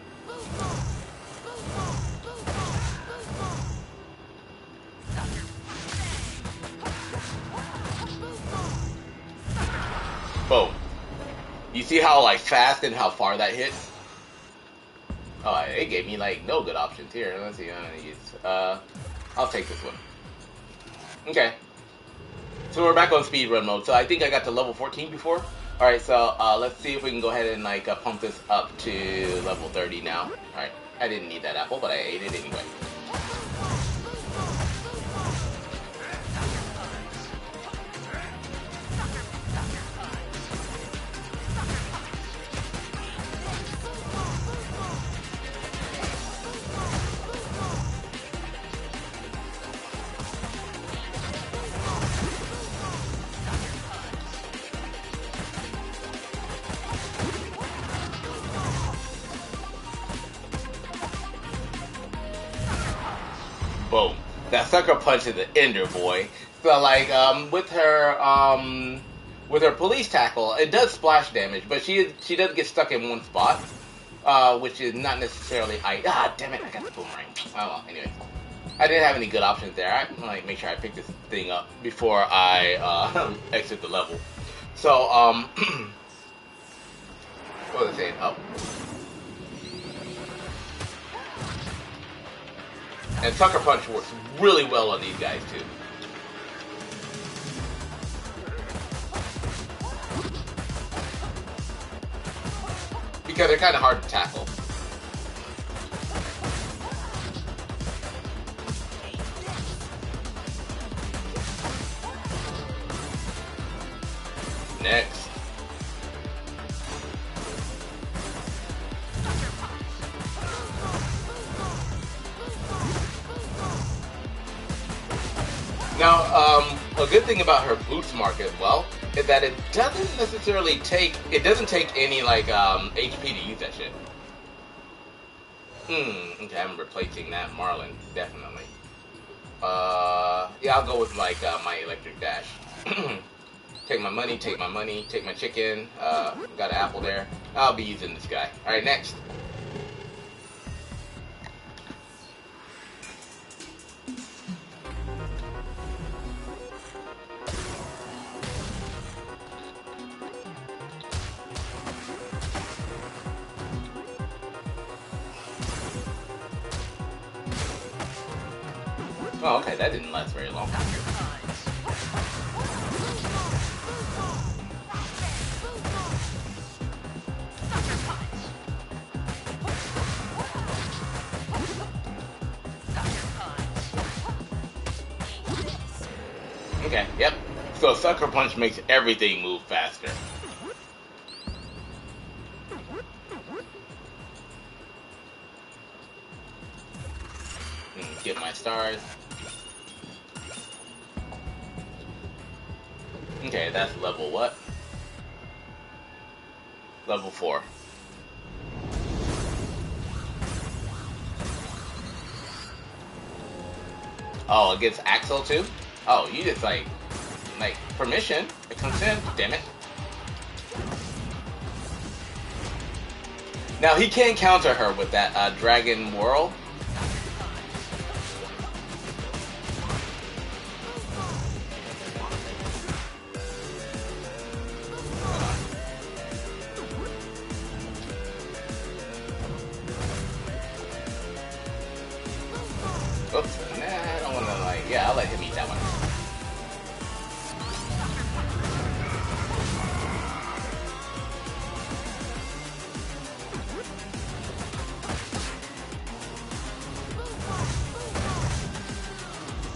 Boom. You see how like fast and how far that hits? Oh, it gave me like no good options here. Let's see. I'm gonna use. I'll take this one. Okay. So we're back on speedrun mode. So I think I got to level 14 before. All right. So let's see if we can go ahead and like pump this up to level 30 now. All right. I didn't need that apple, but I ate it anyway. Boom. That sucker punch is an ender, boy. So like with her police tackle, it does splash damage, but she does get stuck in one spot, which is not necessarily damn it, I got the boomerang. Oh well, anyway. I didn't have any good options there. I like make sure I pick this thing up before I exit the level. So what was I saying? Oh. And Sucker Punch works really well on these guys, too. Because they're kind of hard to tackle. Next. Now, a good thing about her boot smart as well is that it doesn't necessarily take any like HP to use that shit. Okay, I'm replacing that Marlin, definitely. Yeah, I'll go with like my electric dash. Take my money, take my chicken. Got an apple there. I'll be using this guy. All right, next. Oh, okay, that didn't last very long. Okay, yep. So Sucker Punch makes everything move faster. Get my stars. Okay, that's level what? Level 4. Oh, it gets Axel too? Oh, you just like permission, consent, damn it. Now he can counter her with that dragon whirl. Oops, nah, I don't want to yeah, I'll let him eat that one.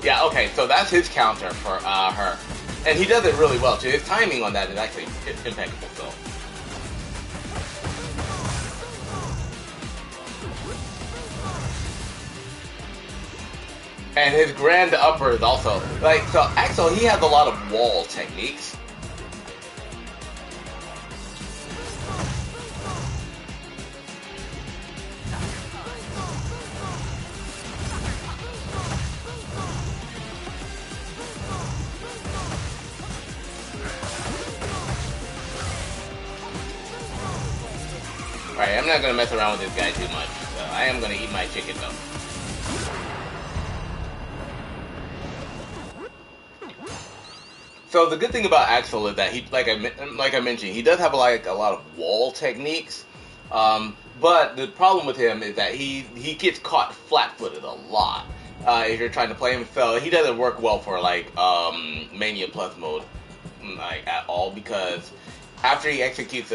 Yeah, okay, so that's his counter for her. And he does it really well too. His timing on that is actually impeccable, so. And his grand upper is also, so Axel, he has a lot of wall techniques. Alright, I'm not going to mess around with this guy too much. I am going to eat my chicken though. So the good thing about Axel is that he, like I mentioned, he does have a lot of wall techniques. But the problem with him is that he gets caught flat-footed a lot if you're trying to play him. So he doesn't work well for Mania Plus mode at all, because after he executes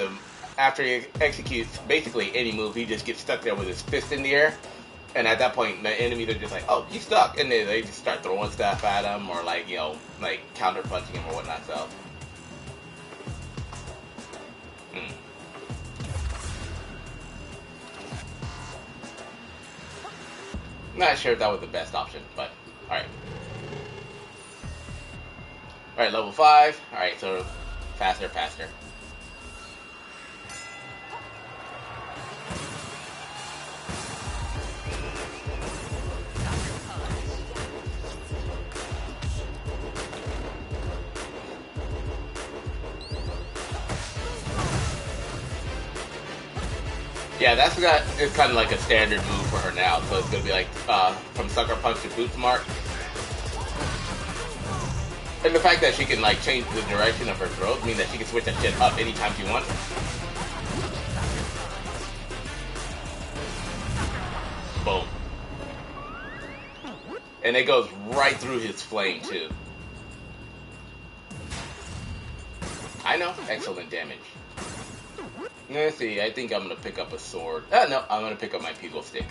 basically any move, he just gets stuck there with his fist in the air. And at that point, the enemies are just like, oh, he's stuck. And then they just start throwing stuff at him or counter punching him or whatnot, so. Not sure if that was the best option, but alright. Alright, level 5. Alright, so faster. Yeah, it's kind of like a standard move for her now, so it's going to be from Sucker Punch to Boots Mark. And the fact that she can change the direction of her throws means that she can switch that shit up anytime she wants. Boom. And it goes right through his flame too. I know, excellent damage. Let's see, I think I'm going to pick up a sword. No, I'm going to pick up my Pugil Stick.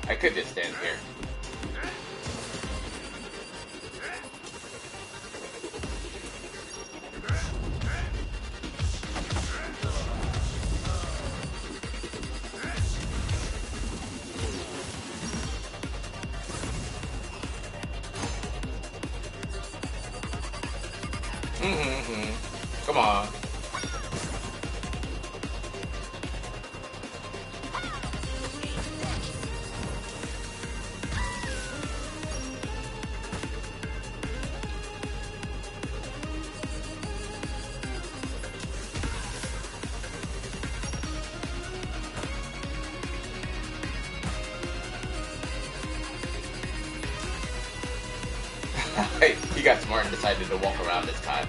I could just stand here. Come on. Hey, he got smart and decided to walk around this time.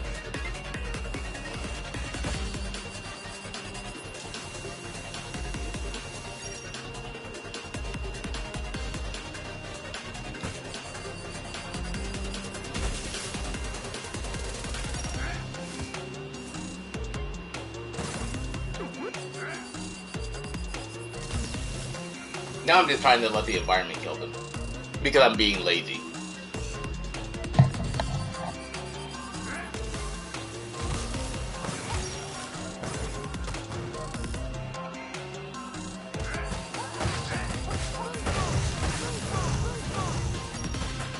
Now I'm just trying to let the environment kill them. Because I'm being lazy.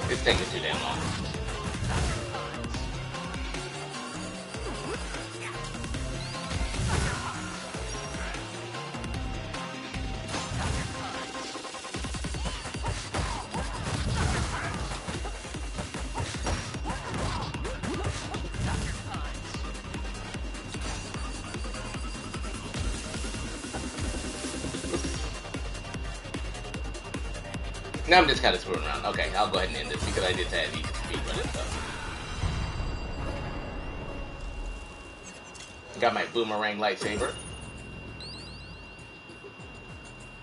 It's taking too damn long. Now I'm just kind of screwing around. Okay, I'll go ahead and end this because I did say I need to speed run it stuff. Got my boomerang lightsaber.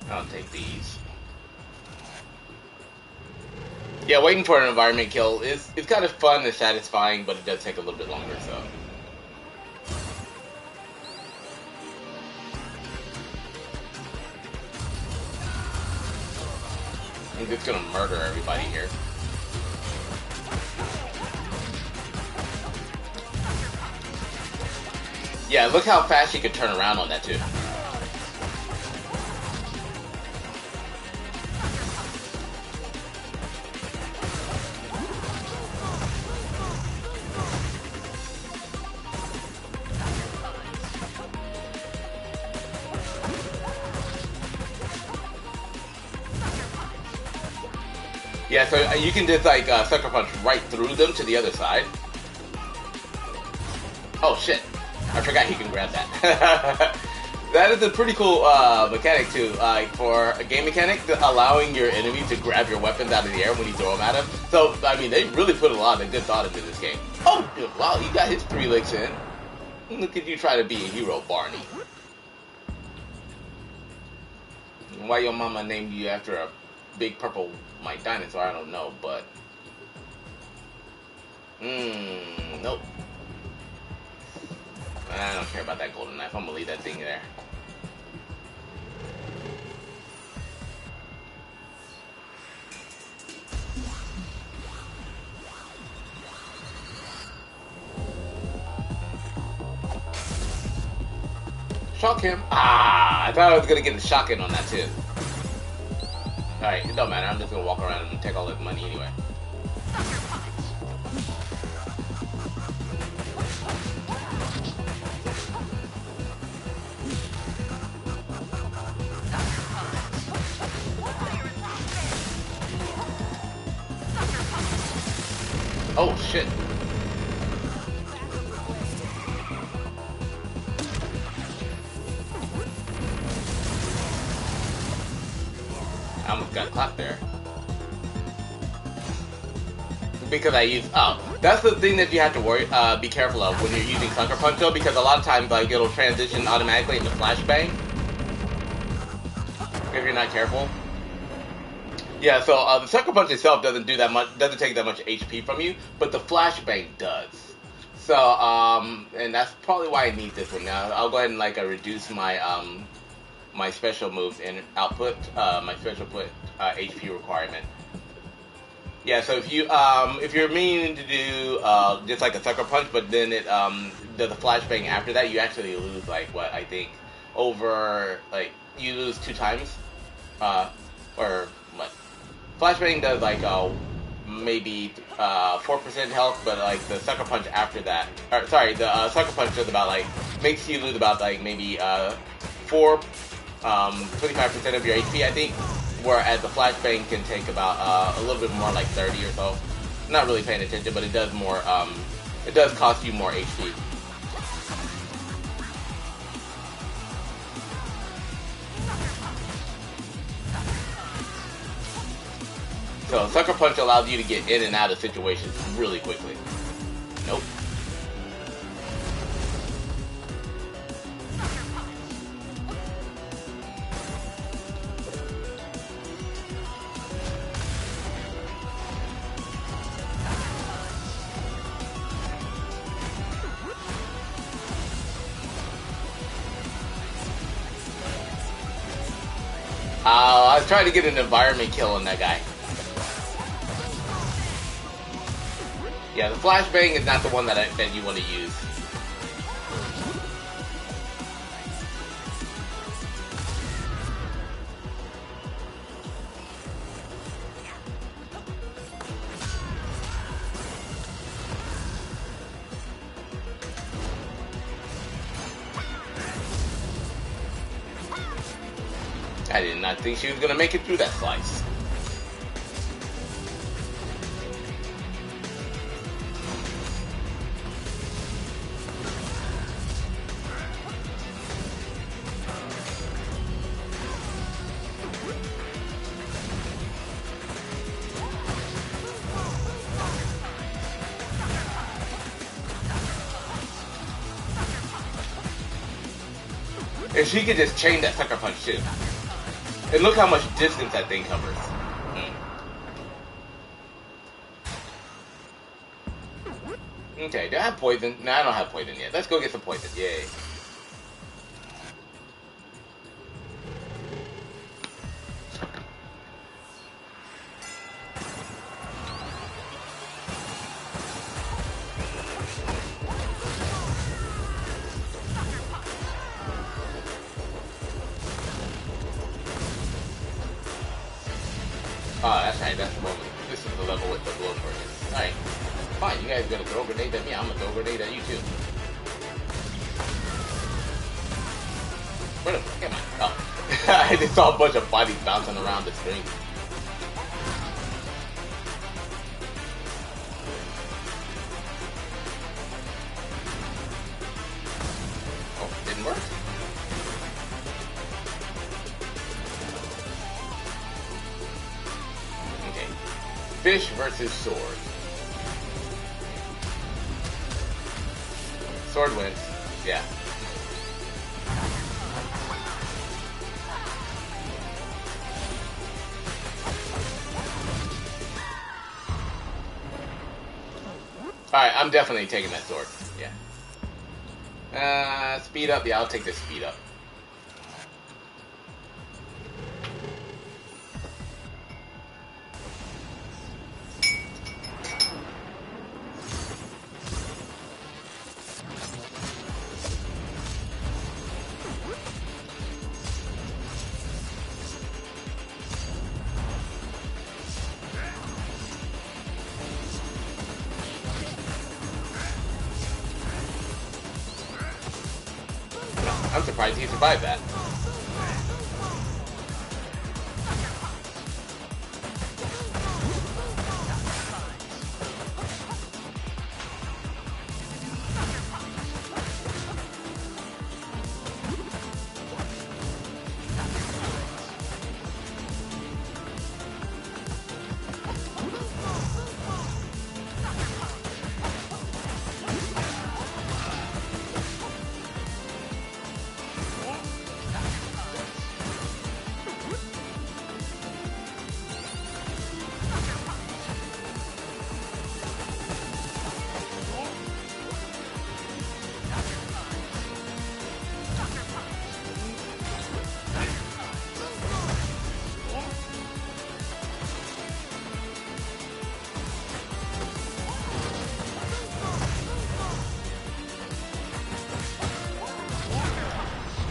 I'll take these. Yeah, waiting for an environment kill is kind of fun and satisfying, but it does take a little bit longer, so. I'm just gonna murder everybody here. Yeah, look how fast you can turn around on that too. Yeah, so you can just like sucker punch right through them to the other side. Oh shit, I forgot he can grab that. That is a pretty cool mechanic too, for a game mechanic, allowing your enemy to grab your weapons out of the air when you throw them at them. So, I mean, they really put a lot of good thought into this game. Oh, wow, he got his 3 licks in. Look at you try to be a hero, Barney. Why your mama named you after a big purple dinosaur, I don't know, but nope. I don't care about that golden knife. I'm gonna leave that thing there. Shock him. Ah, I thought I was gonna get the shock in on that too. Alright, it don't matter. I'm just gonna walk around and take all that money anyway. Oh shit. I almost got caught there. Because I use, that's the thing that you have to be careful of when you're using Sucker Punch though, because a lot of times like it'll transition automatically into Flashbang if you're not careful. Yeah, so the Sucker Punch itself doesn't take that much HP from you, but the Flashbang does. So, and that's probably why I need this one now. I'll go ahead and like reduce my my special moves and output, my special HP requirement. Yeah, so if you're meaning to do just like a Sucker Punch, but then it does a Flashbang after that, you actually lose like what I think over like you lose 2 times, or what? Flashbang does like maybe 4% health, but like the Sucker Punch after that, or sorry, the Sucker Punch does about like makes you lose about like maybe 25% of your HP, I think. Whereas the Flashbang can take about a little bit more, like 30 or so. Not really paying attention, but it does more. It does cost you more HP. So Sucker Punch allows you to get in and out of situations really quickly. Nope. I was trying to get an environment kill on that guy. Yeah, the flashbang is not the one that you want to use. I did not think she was going to make it through that slice. If she could just chain that sucker punch too. And look how much distance that thing covers. Okay, do I have poison? No, I don't have poison yet. Let's go get some poison. Yay. Oh, that's right, that's the moment. This is the level with the blow torches. Alright. Fine, you guys are gonna throw grenades at me, I'm gonna throw a grenade at you too. Where the fuck am I? Oh. I just saw a bunch of bodies bouncing around the screen. Oh, didn't work? Fish versus sword. Sword wins. Yeah. Alright, I'm definitely taking that sword. Yeah. Speed up. Yeah, I'll take this speed up. I'm surprised he survived that.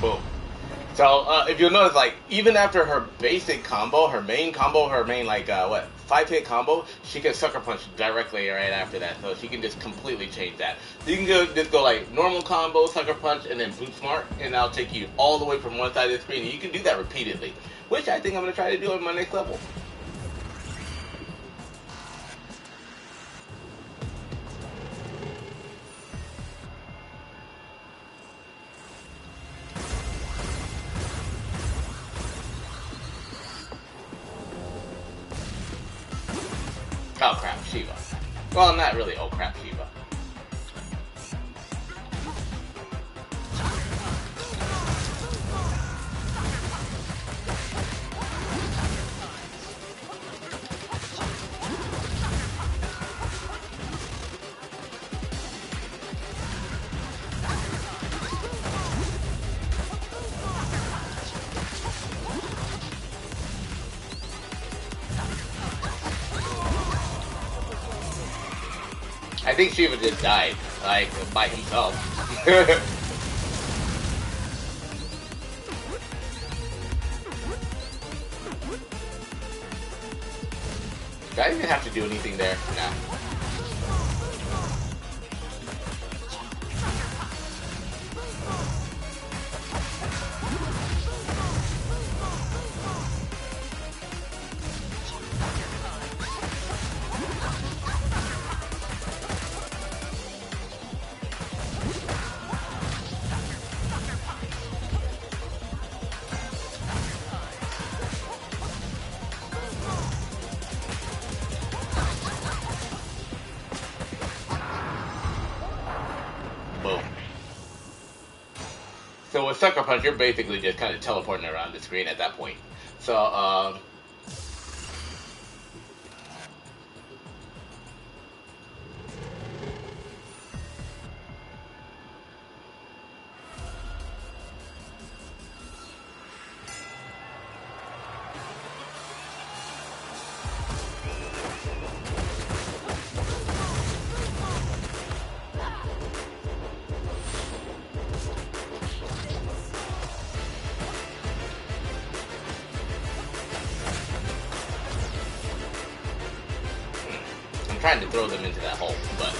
Boom. So, if you'll notice, like, even after her basic combo, her main, like, 5-hit combo, she can sucker punch directly right after that. So she can just completely change that. So you can just go, like, normal combo, sucker punch, and then boot smart, and that'll take you all the way from one side of the screen. And you can do that repeatedly, which I think I'm going to try to do on my next level. Oh crap, Shiva. Well, not really, oh crap, Shiva. I think Shiva just died, like, by himself. Do I even have to do anything there? Nah. So with Sucker Punch, you're basically just kind of teleporting around the screen at that point. So, I'm trying to throw them into that hole, but...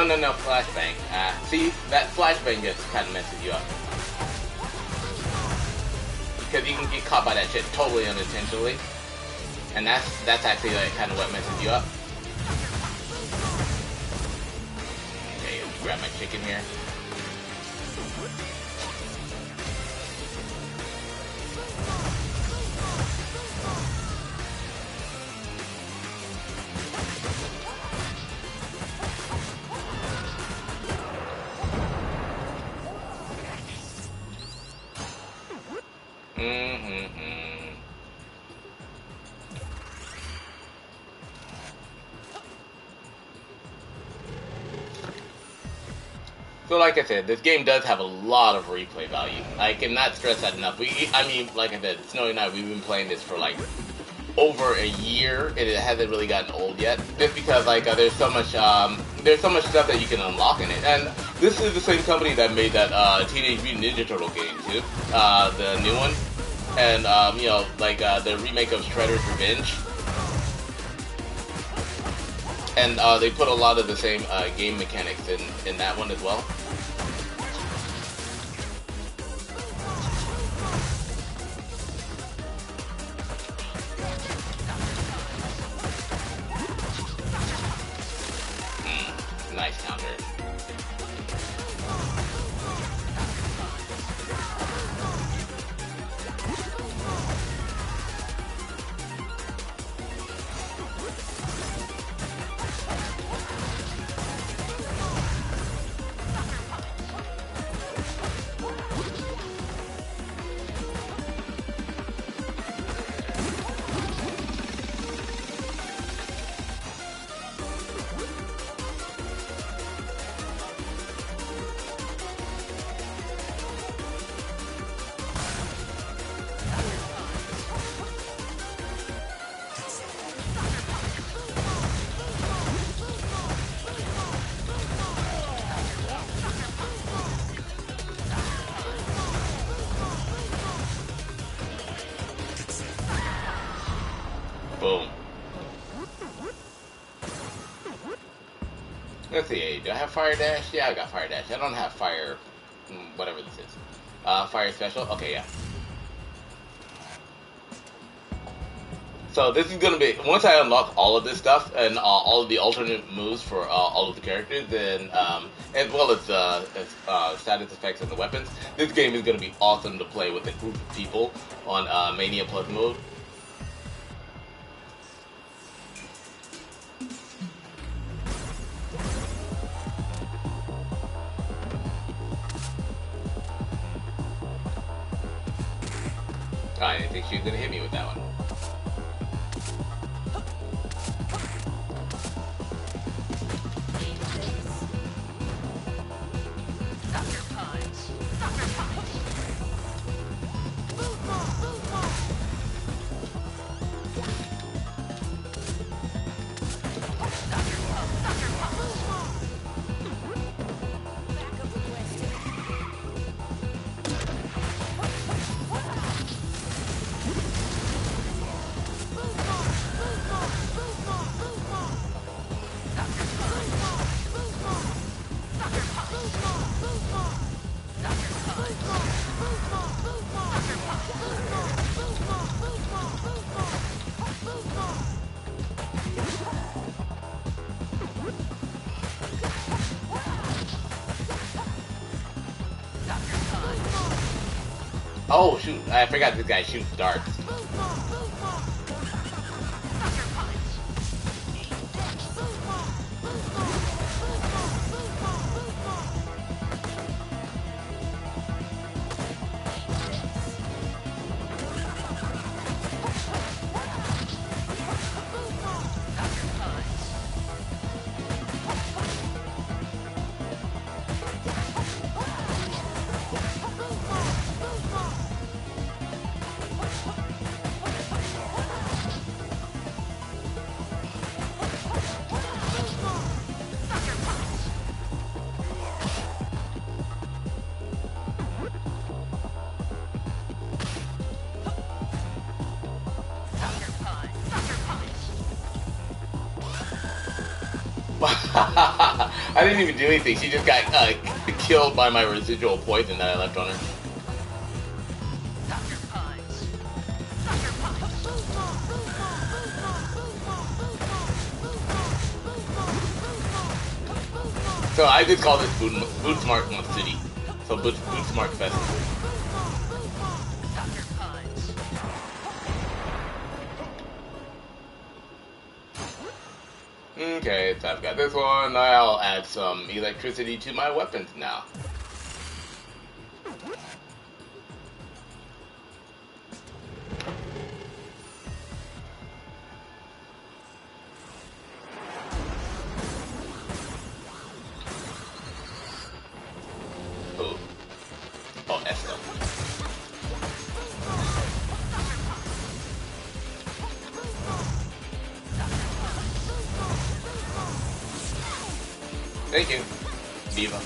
No, flashbang. See, that flashbang just kind of messes you up. Because you can get caught by that shit totally unintentionally. And that's actually like kind of what messes you up. Okay, let me grab my chicken here. So like I said, this game does have a lot of replay value. I cannot stress that enough. I mean, like I said, Snowy and I, we've been playing this for like over a year, and it hasn't really gotten old yet. Just because like there's so much stuff that you can unlock in it. And this is the same company that made that Teenage Mutant Ninja Turtle game too, the new one, and you know, like the remake of Shredder's Revenge. And they put a lot of the same game mechanics in that one as well. Nice counter. Boom. Let's see, do I have Fire Dash? Yeah, I got Fire Dash. I don't have Fire, whatever this is. Fire Special? Okay, yeah. So this is going to be, once I unlock all of this stuff and all of the alternate moves for all of the characters, then as well as status effects and the weapons, this game is going to be awesome to play with a group of people on Mania Plus mode. she was gonna hit me with that one. Oh shoot, I forgot this guy shoots darts. I didn't even do anything. She just got killed by my residual poison that I left on her. So I just call this Bootsmart City. So Bootsmart Festival. Okay, so I've got this one. I'll add some electricity to my weapons now. Oh, Estel. Thank you, Diva.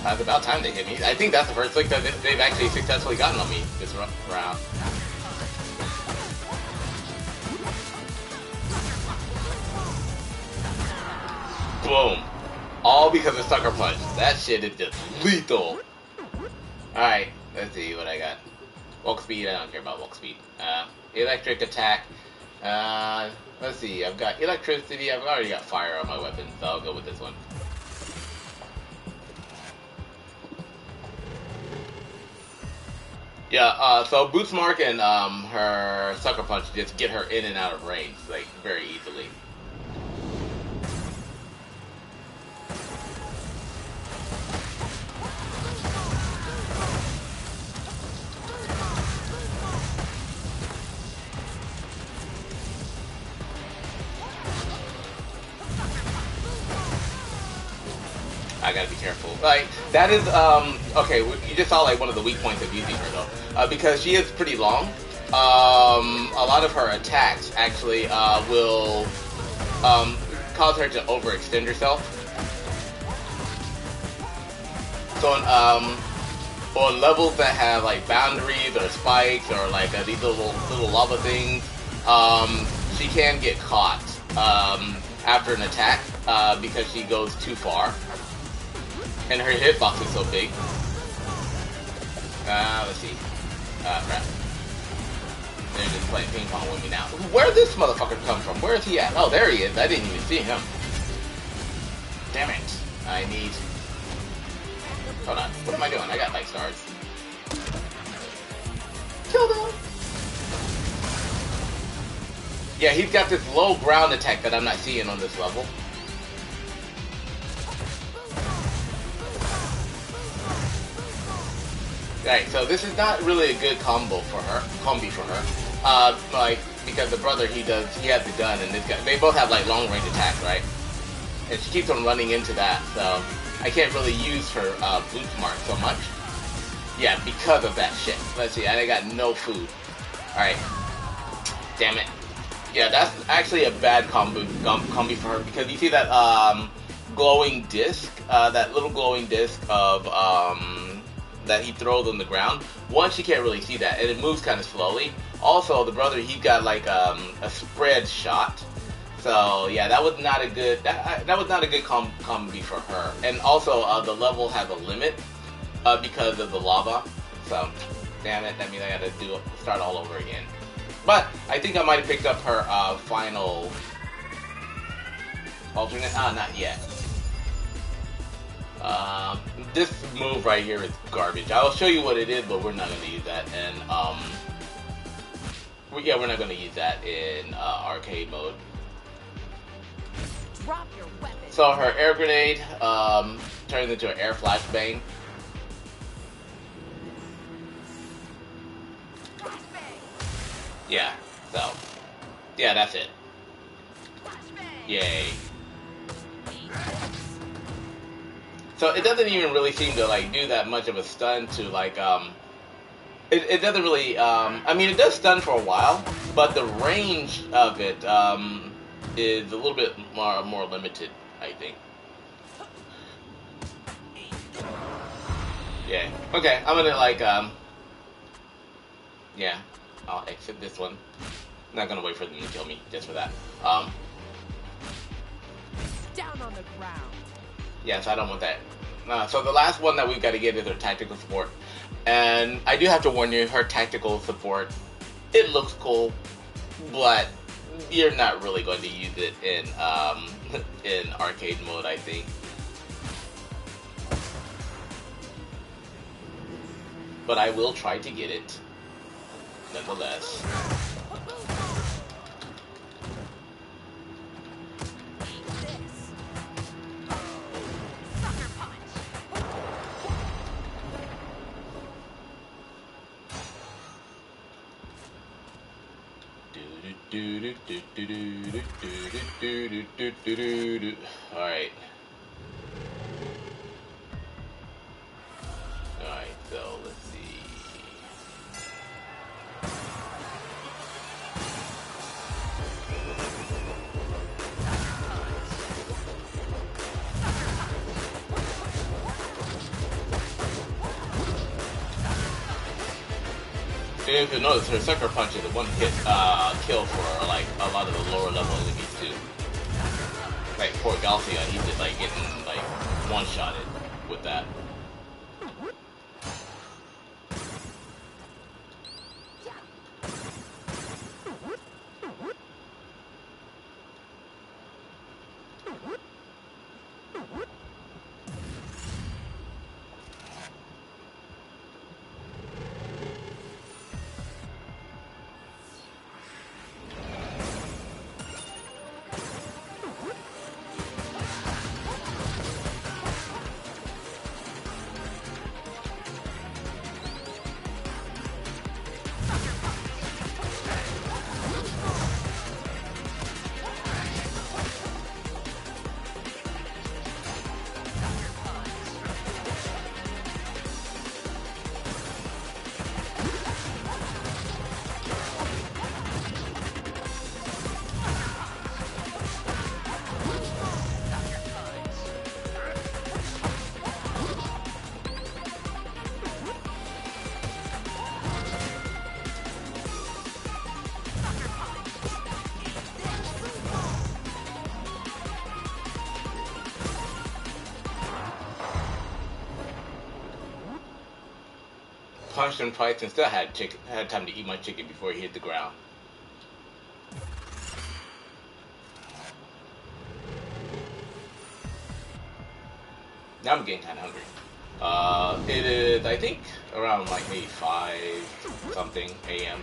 It's about time they hit me. I think that's the first lick that they've actually successfully gotten on me this round. Boom. All because of Sucker Punch. That shit is just lethal. Alright, let's see what I got. Walk speed, I don't care about walk speed. Electric attack. Let's see, I've got electricity, I've already got fire on my weapon, so I'll go with this one. Yeah, so Bootsmark and her Sucker Punch just get her in and out of range, like, very easily. I gotta be careful. Like, that is, okay, you just saw, like, one of the weak points of using her, though. Because she is pretty long, a lot of her attacks actually will cause her to overextend herself. So, or levels that have like boundaries or spikes or like these little lava things, she can get caught after an attack because she goes too far, and her hitbox is so big. Let's see. Crap. They're just playing ping pong with me now. Where'd this motherfucker come from? Where is he at? Oh, there he is. I didn't even see him. Damn it. I need... Hold on. What am I doing? I got light stars. Kill them! Yeah, he's got this low ground attack that I'm not seeing on this level. Right, so this is not really a good combi for her. Like, because the brother, he has the gun, and this guy, they both have like long range attacks, right? And she keeps on running into that, so I can't really use her boot mark so much. Yeah, because of that shit. Let's see, I got no food. Alright. Damn it. Yeah, that's actually a bad combi for her, because you see that glowing disc, that little glowing disc of that he throws on the ground. One, she can't really see that, and it moves kind of slowly. Also, the brother, he got like a spread shot. So yeah, that was not a good combi for her. And also, the level has a limit because of the lava. So damn it, that means I gotta start all over again. But I think I might have picked up her final alternate. Not yet. This move right here is garbage. I'll show you what it is, but we're not going to use that. And we're not going to use that in arcade mode. Drop your weapon. So her air grenade turns into an air flashbang. Yeah. So yeah, that's it. Yay. So it doesn't even really seem to like do that much of a stun to like it doesn't really I mean, it does stun for a while, but the range of it is a little bit more limited, I think. Yeah. Okay, I'm gonna like yeah, I'll exit this one. Not gonna wait for them to kill me just for that. Down on the ground. Yes, I don't want that. So the last one that we've got to get is her tactical support. And I do have to warn you, her tactical support, it looks cool, but you're not really going to use it in in arcade mode, I think. But I will try to get it, nonetheless. Alright. Alright, so let's see. And if you notice, her sucker punch is a one-hit kill for like a lot of the lower level enemies too. Like poor Galcia, he's just like getting like one-shotted with that. punched him twice and still had time to eat my chicken before he hit the ground. Now I'm getting kind of hungry. It is, I think, around like maybe 5 something a.m.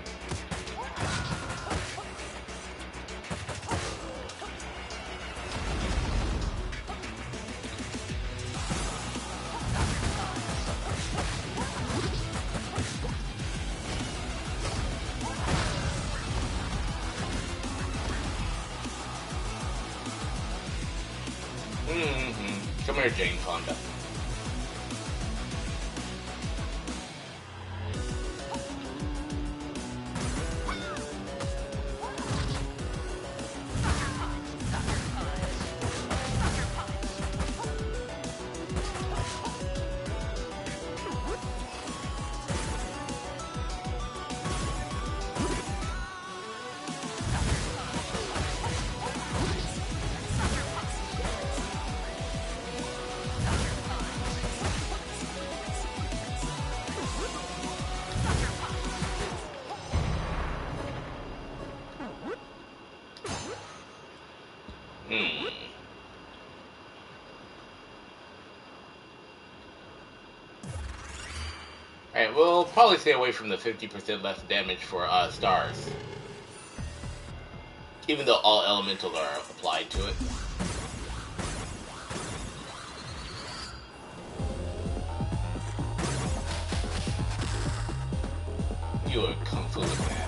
Come here, Jane Fonda. Alright, we'll probably stay away from the 50% less damage for stars. Even though all elementals are applied to it. You are kung fu with that.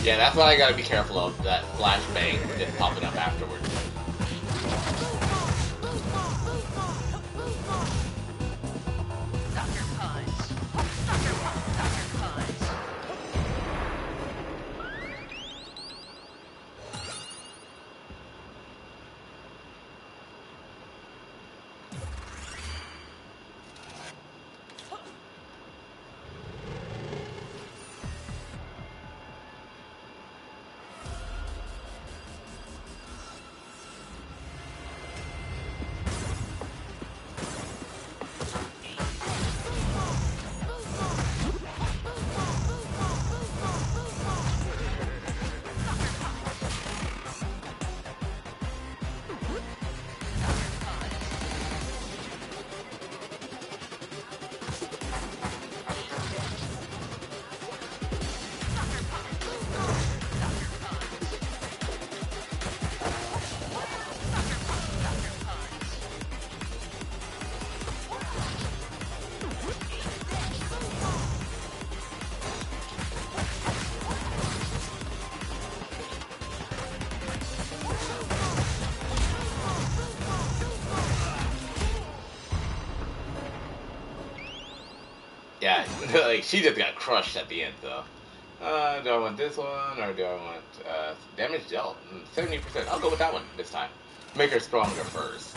Yeah, that's what I gotta be careful of, that flashbang that's popping up afterwards. Yeah, like, she just got crushed at the end, though. Do I want this one, or do I want damage dealt? 70%. I'll go with that one this time. Make her stronger first.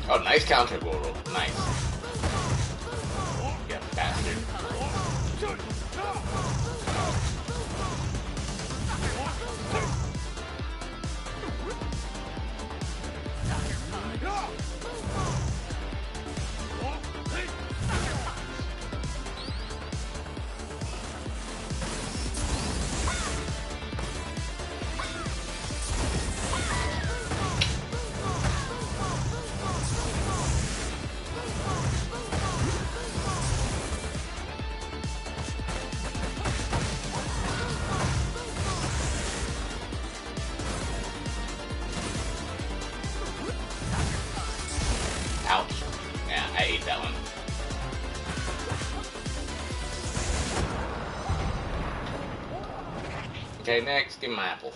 Oh, nice counter, Goro. Nice. Yeah, bastard. Okay, next, give me my apples.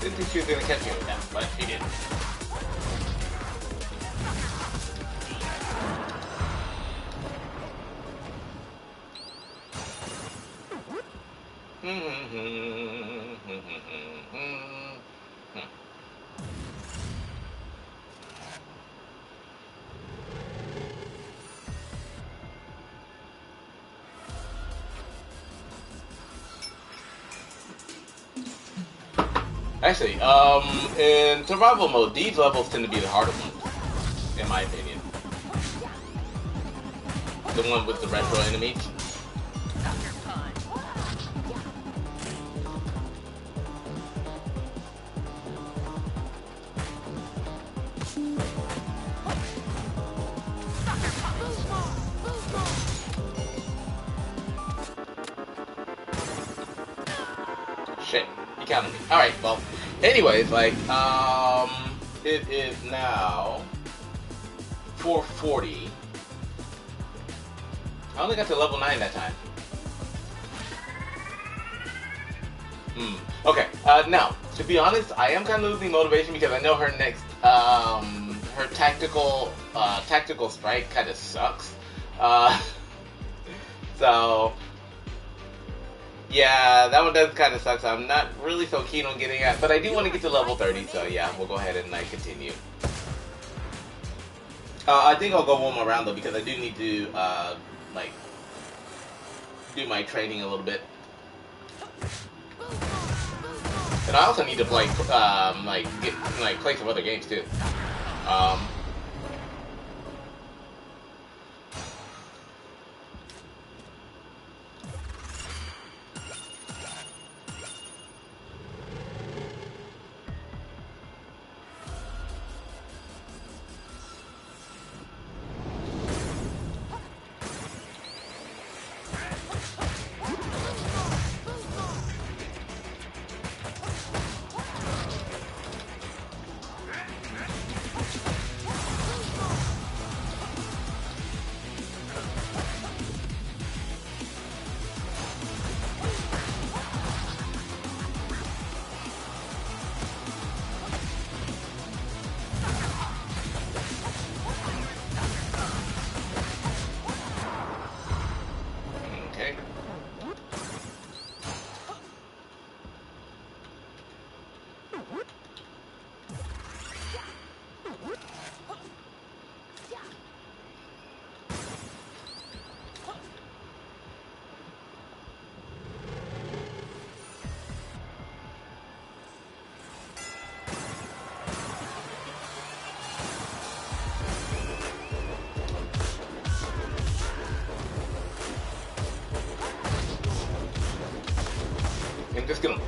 Didn't think she was gonna catch me with that, but she did. Actually, in survival mode, these levels tend to be the harder ones, in my opinion. The one with the retro enemies. Shit, you counted me. Alright, well, anyways, like, it is now 4:40. I only got to level 9 that time. Okay, now, to be honest, I am kind of losing motivation because I know her next, her tactical strike kind of sucks. So, yeah, that one does kind of suck, so I'm not really so keen on getting it, but I do want to get to level 30, so yeah, we'll go ahead and continue. I think I'll go one more round though, because I do need to, do my training a little bit. And I also need to play, play some other games too.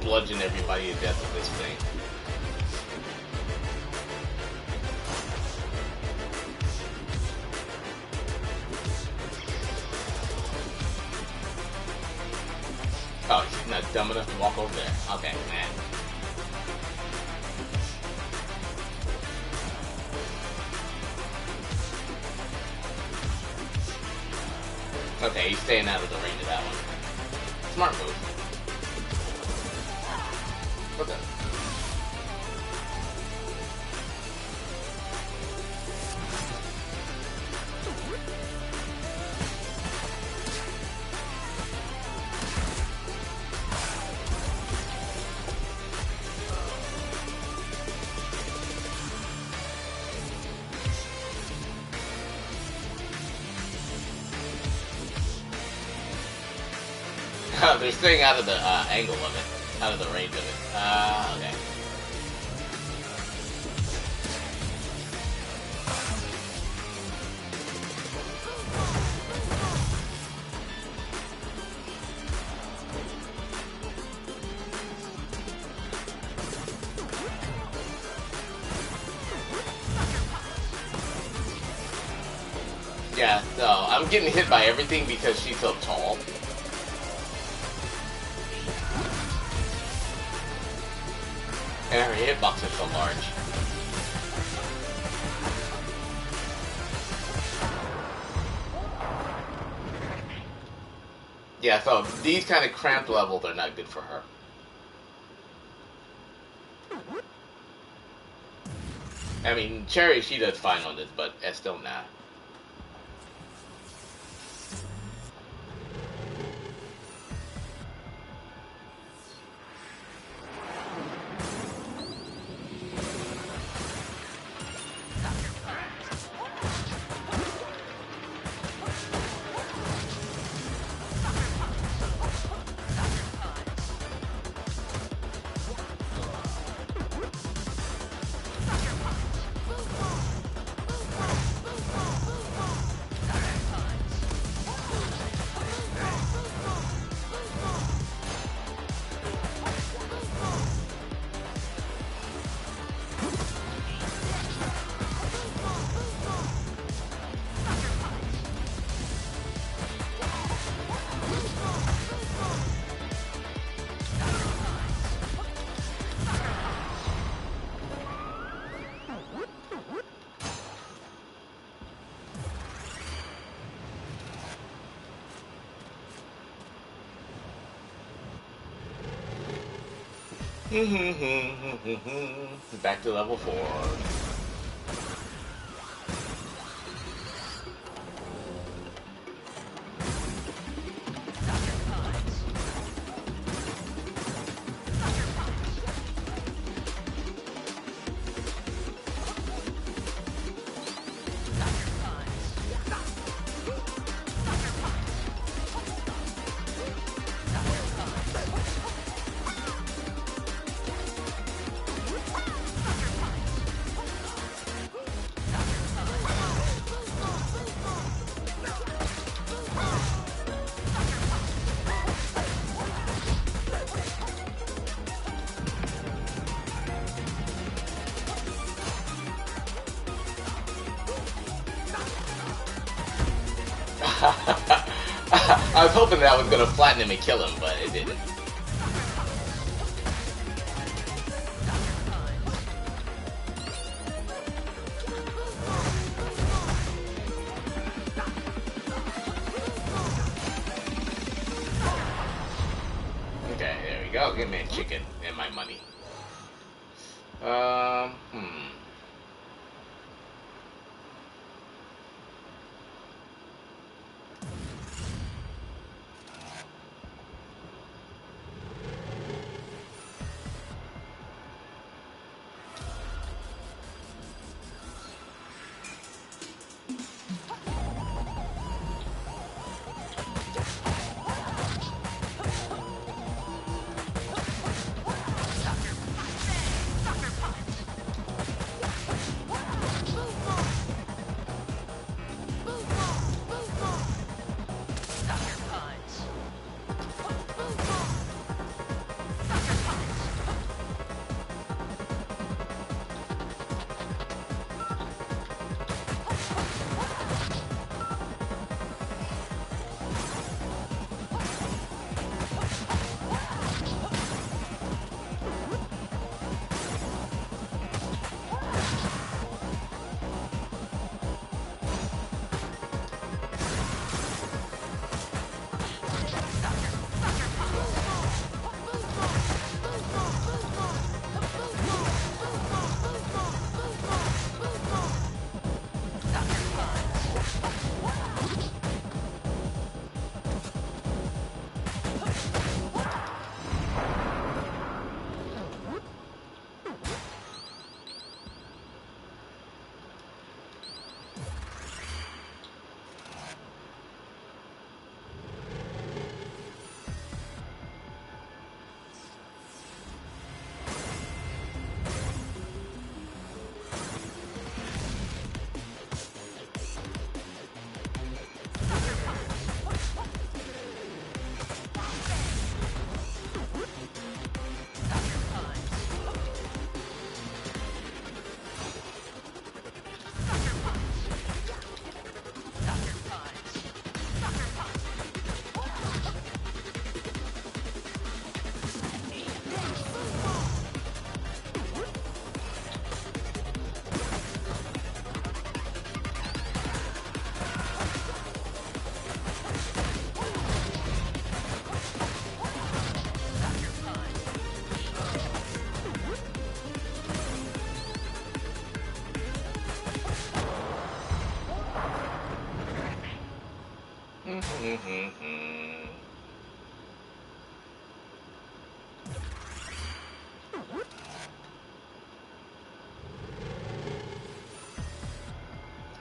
bludgeon everybody to death with this thing. Oh, she's not dumb enough to walk over there. Okay, man. Okay, he's staying out of the range of that one. Smart move. What the? They're staying out of the angle of it, out of the range of it. Okay. Yeah, so I'm getting hit by everything because she's so tall. And her hitbox is so large. Yeah, so these kind of cramped levels are not good for her. I mean, Cherry, she does fine on this, but Estel, nah. Back to level 4. I was hoping that was going to flatten him and kill him, but it didn't. Okay, there we go. Give me a chicken and my money.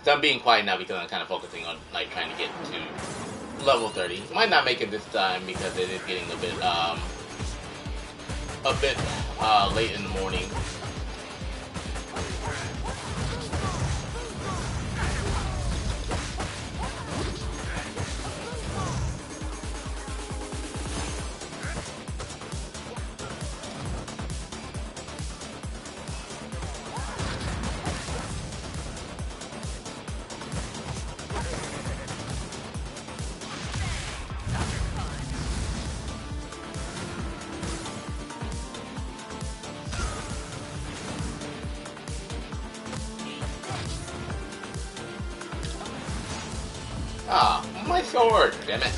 So I'm being quiet now because I'm kind of focusing on like trying to get to level 30. Might not make it this time because it is getting a bit late in the morning. Ah, my sword! Damn it.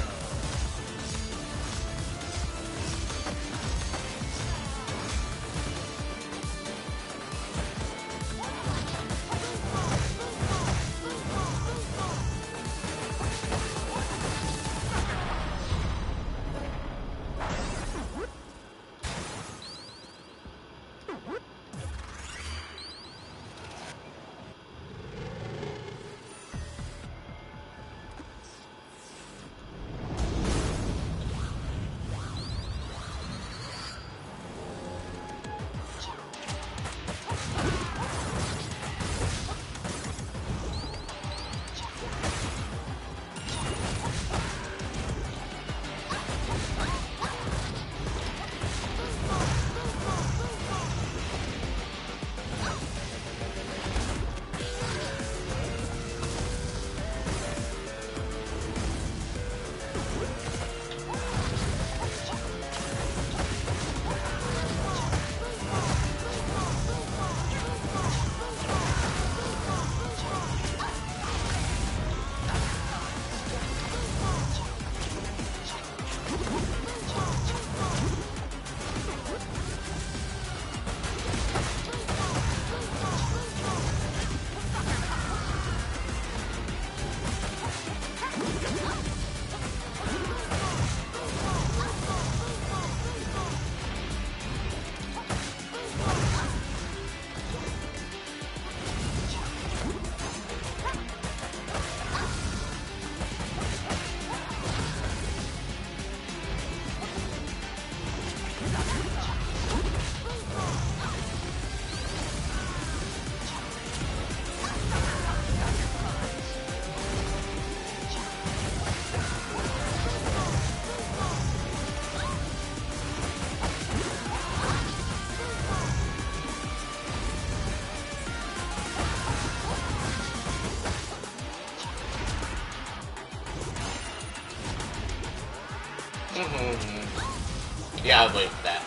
Yeah, I was waiting for that.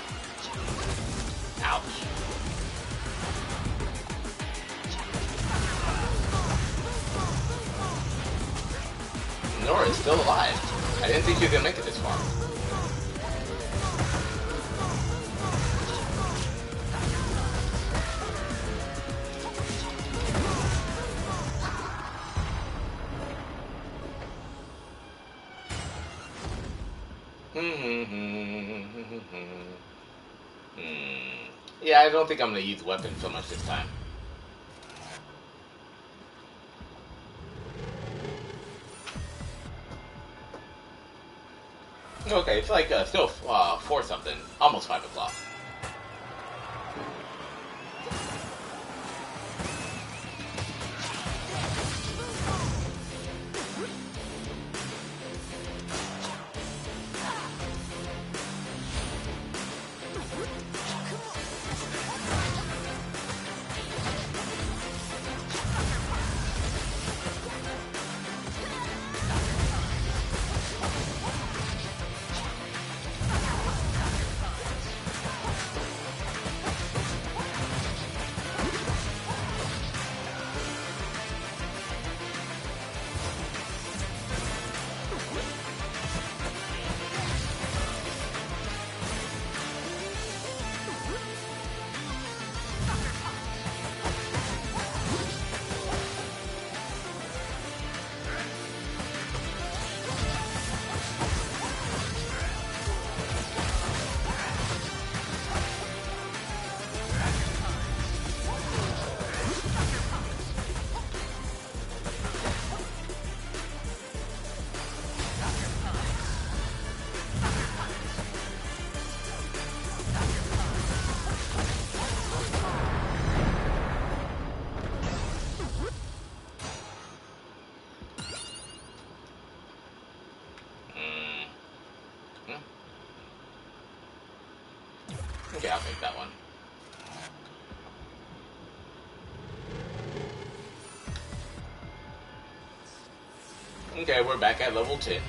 Ouch. Nora is still alive. I didn't think you were gonna make it this far. Yeah, I don't think I'm going to use weapons so much this time. Okay, it's like still 4 something, almost 5 o'clock. Okay, I'll take that one. Okay, we're back at level 10.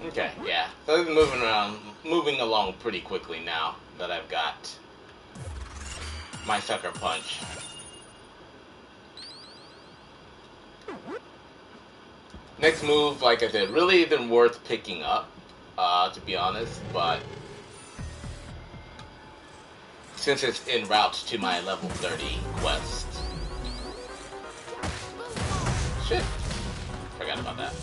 Okay, yeah. So it's moving along pretty quickly now that I've got my sucker punch. Next move, like I said, really isn't worth picking up, to be honest, but since it's en route to my level 30 quest. Shit. Forgot about that.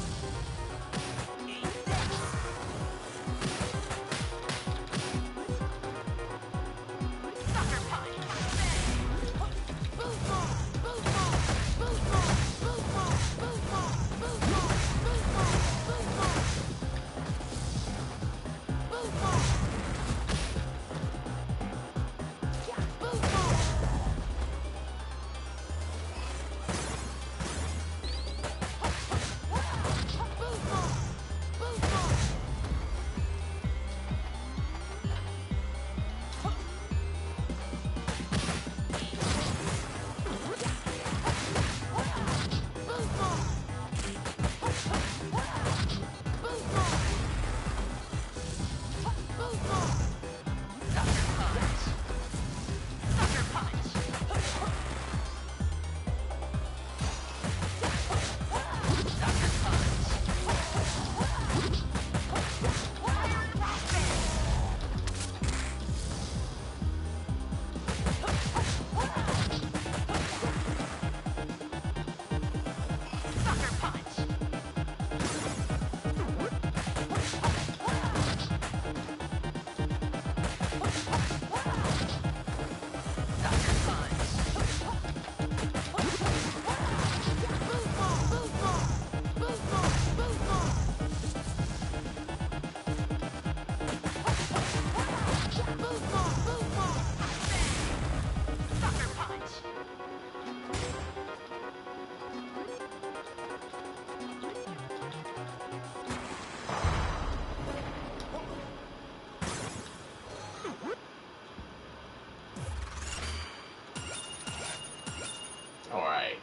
Alright.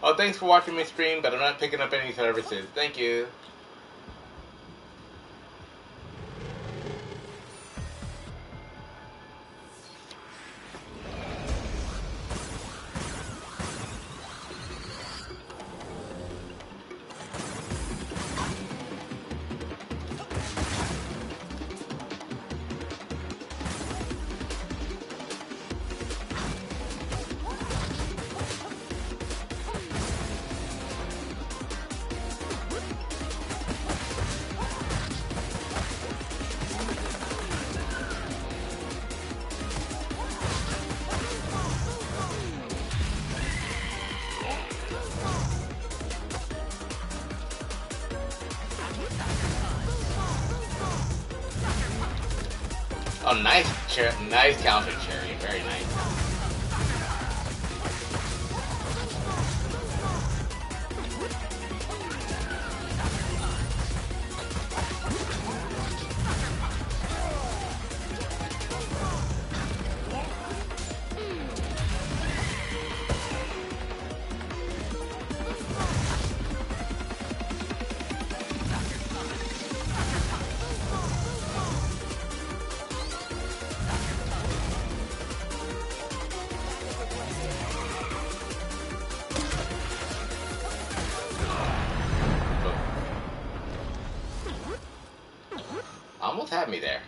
Oh, thanks for watching my stream, but I'm not picking up any services. Thank you. Oh, nice counter, Cherry. Very nice. me there.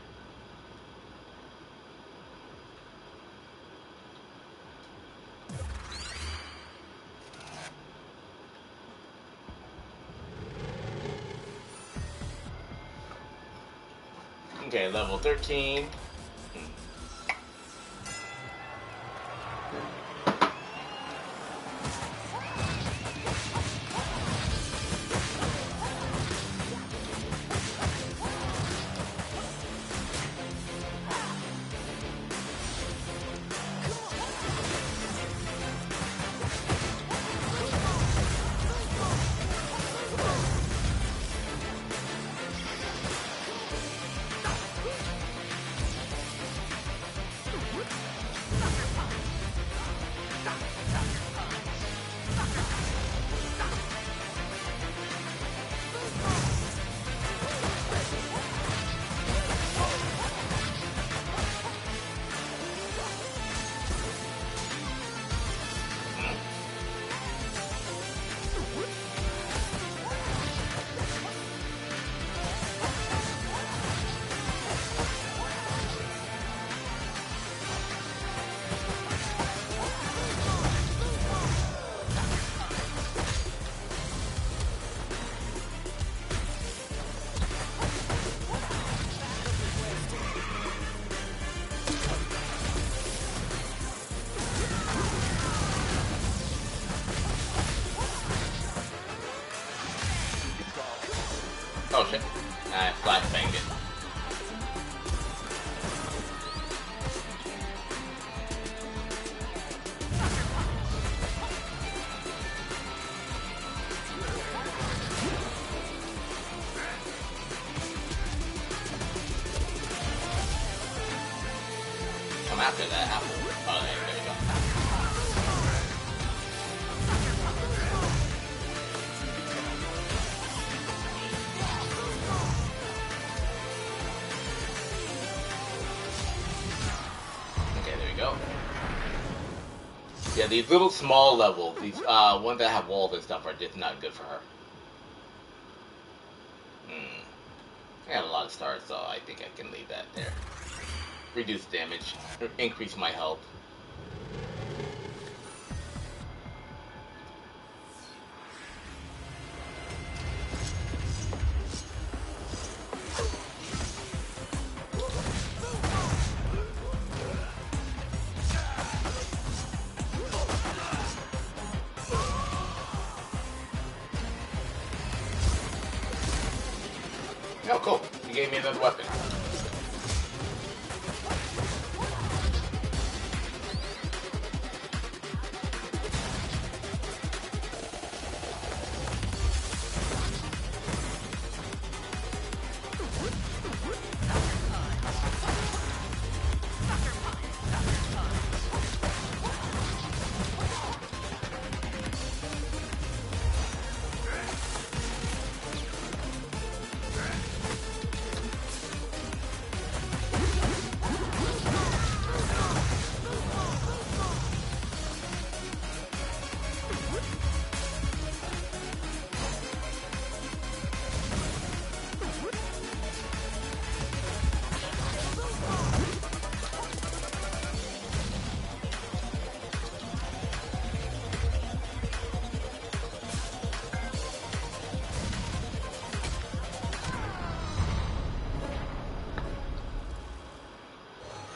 Okay, level 13. Oh shit. I flash banged it. Come after that apple. Oh, there you go. Yeah, these little small levels, these ones that have walls and stuff are just not good for her. I got a lot of stars, so I think I can leave that there. Reduce damage, increase my health. Oh, cool. You gave me another weapon.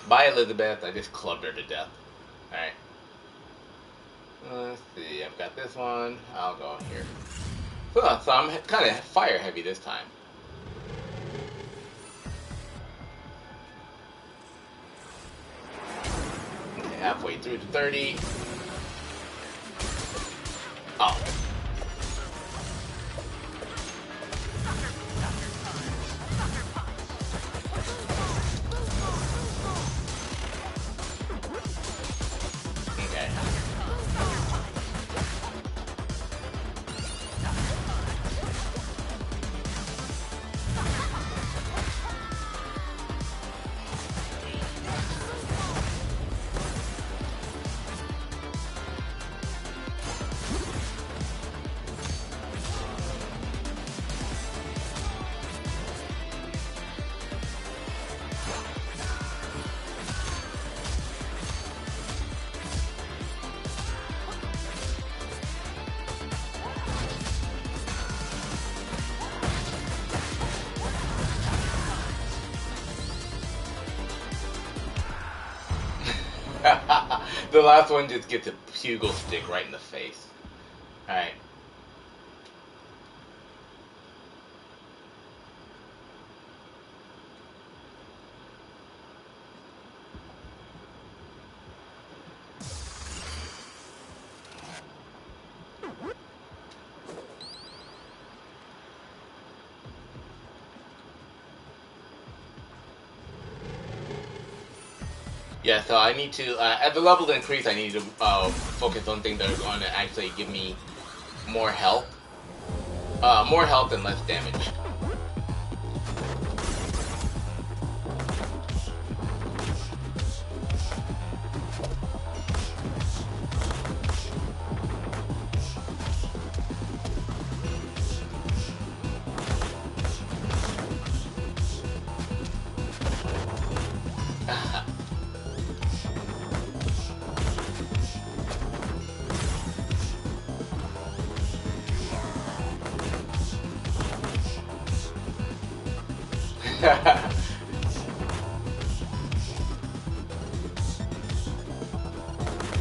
Bye, Elizabeth. I just clubbed her to death. Alright. Let's see. I've got this one. I'll go here. So I'm kind of fire heavy this time. Okay, halfway through to 30. Oh. The last one just gets a pugil stick right in the face. Alright. Yeah, so I need to, as the level increase, I need to focus on things that are going to actually give me more health. More health and less damage.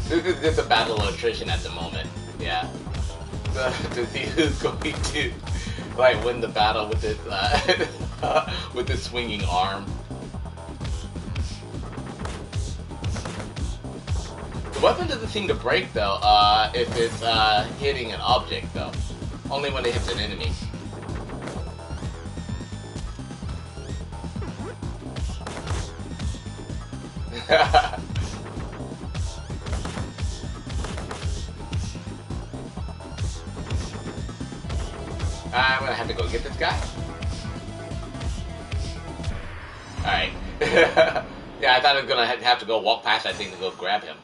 This is just a battle of attrition at the moment. Yeah. To see who's going to like win the battle with this with this swinging arm. The weapon doesn't seem to break though. If it's hitting an object though, only when it hits an enemy. I'm gonna have to go get this guy. Alright. Yeah, I thought I was gonna have to go walk past that thing to go grab him.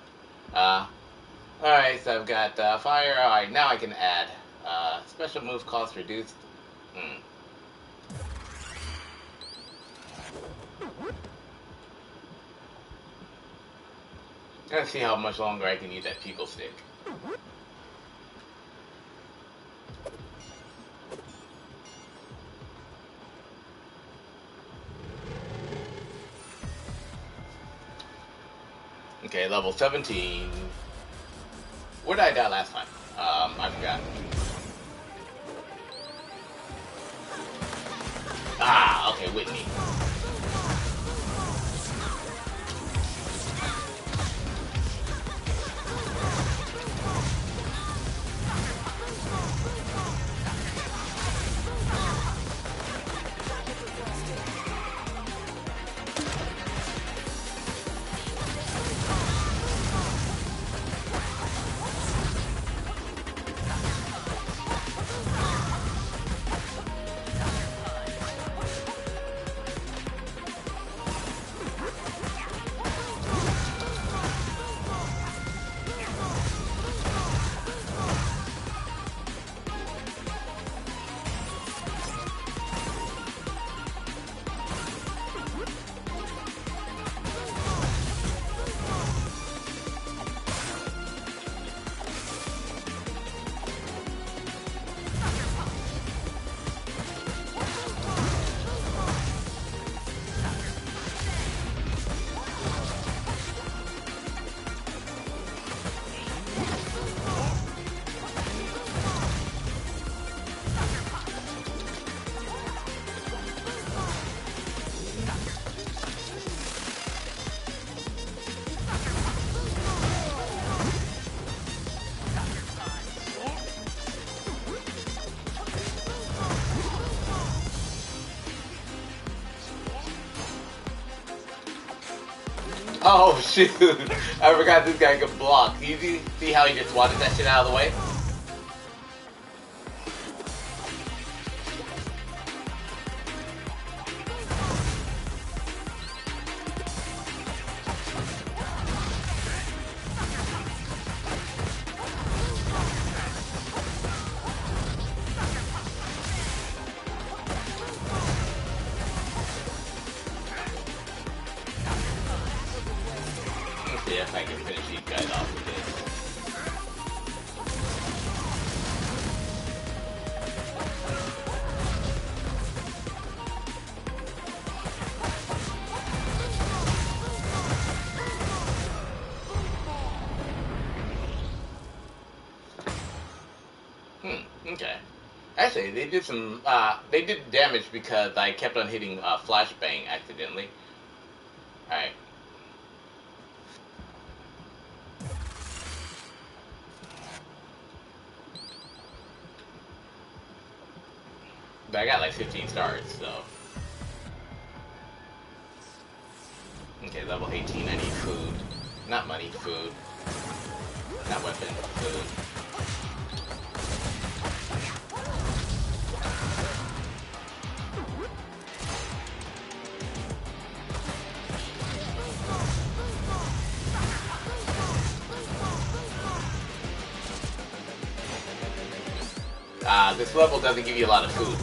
Alright, so I've got fire. Alright, now I can add special move cost reduced. Let's see how much longer I can use that pugil stick. Okay, level 17. Where did I die last time? I forgot. Ah, okay, Whitney. Oh shoot! I forgot this guy could block. You see how he just swatted that shit out of the way? See if I can finish these guys off with this. actually, they did some, they did damage because I kept on hitting flashbang accidentally. Alright. But I got like 15 stars, so. Okay, level 18, I need food. Not money, food. Not weapon, food. This level doesn't give you a lot of food.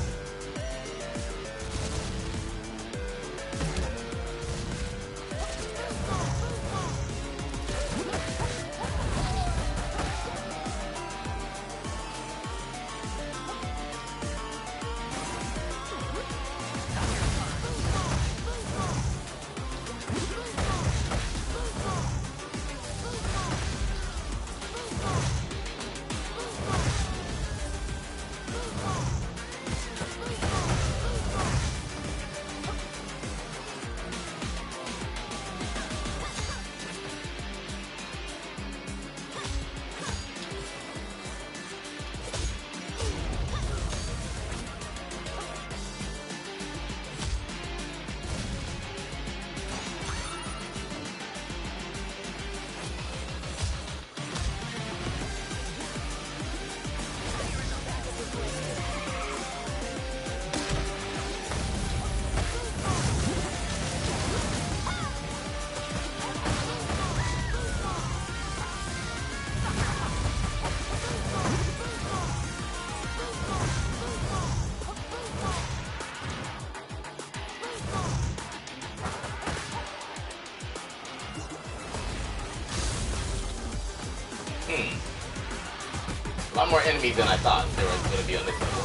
A lot more enemies than I thought there was going to be on this level.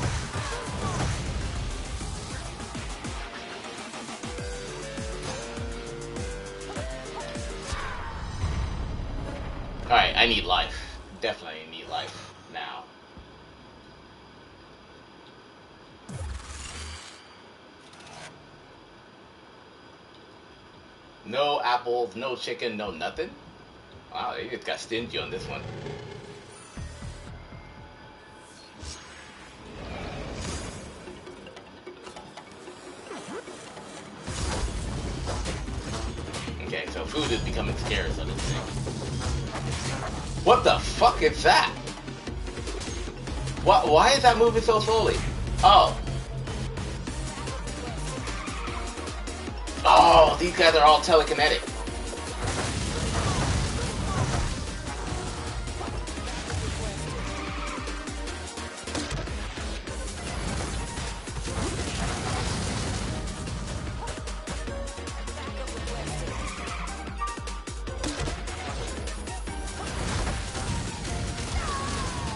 Alright, I need life. Definitely need life now. No apples, no chicken, no nothing. Wow, they just got stingy on this one. Okay, so food is becoming scarce on this thing. What the fuck is that? Why is that moving so slowly? Oh. Oh, these guys are all telekinetic.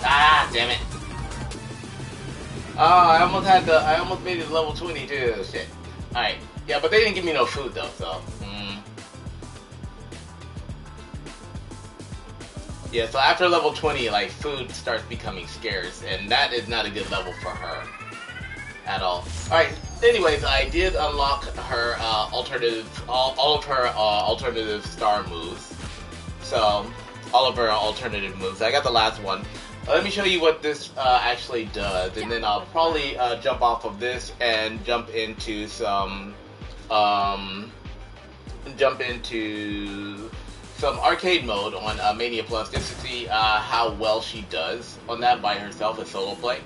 Ah, damn it. Oh, I almost made it to level 22. Shit. Alright. Yeah, but they didn't give me no food though, so. Yeah, so after level 20, like, food starts becoming scarce, and that is not a good level for her at all. Alright, anyways, I did unlock her all of her alternative star moves. So, all of her alternative moves. I got the last one. Let me show you what this actually does, and then I'll probably jump off of this and jump into some arcade mode on Mania Plus just to see how well she does on that by herself as solo play.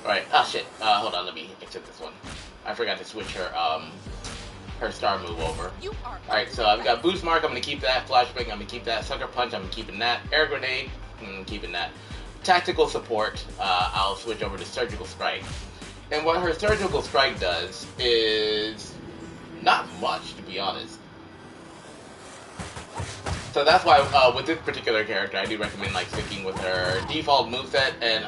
Alright, shit. Hold on, let me exit this one. I forgot to switch her star move over. Alright, so I've got Boost Mark, I'm gonna keep that. Flashbang, I'm gonna keep that. Sucker Punch, I'm keeping that. Air Grenade, keeping that. Tactical Support, I'll switch over to Surgical Strike. And what her Surgical Strike does is not much, to be honest. So that's why with this particular character, I do recommend like sticking with her default moveset and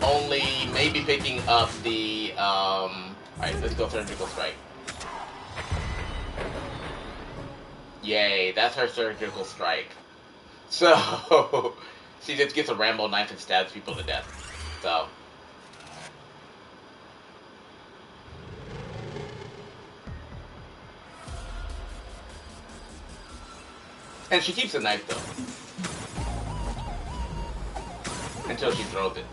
only maybe picking up the alright, let's go Surgical Strike. Yay, that's her Surgical Strike. So she just gets a Rambo knife and stabs people to death. So And she keeps the knife though. Until she throws it.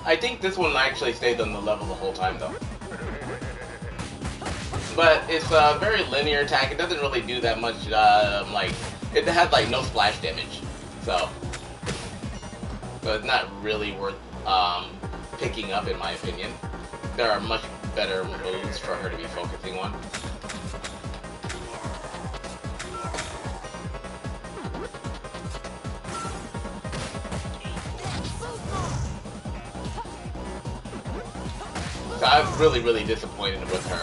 I think this one actually stayed on the level the whole time though. But it's a very linear attack. It doesn't really do that much, like, it has like no splash damage. So it's not really worth picking up in my opinion. There are much better moves for her to be focusing on. So I'm really disappointed with her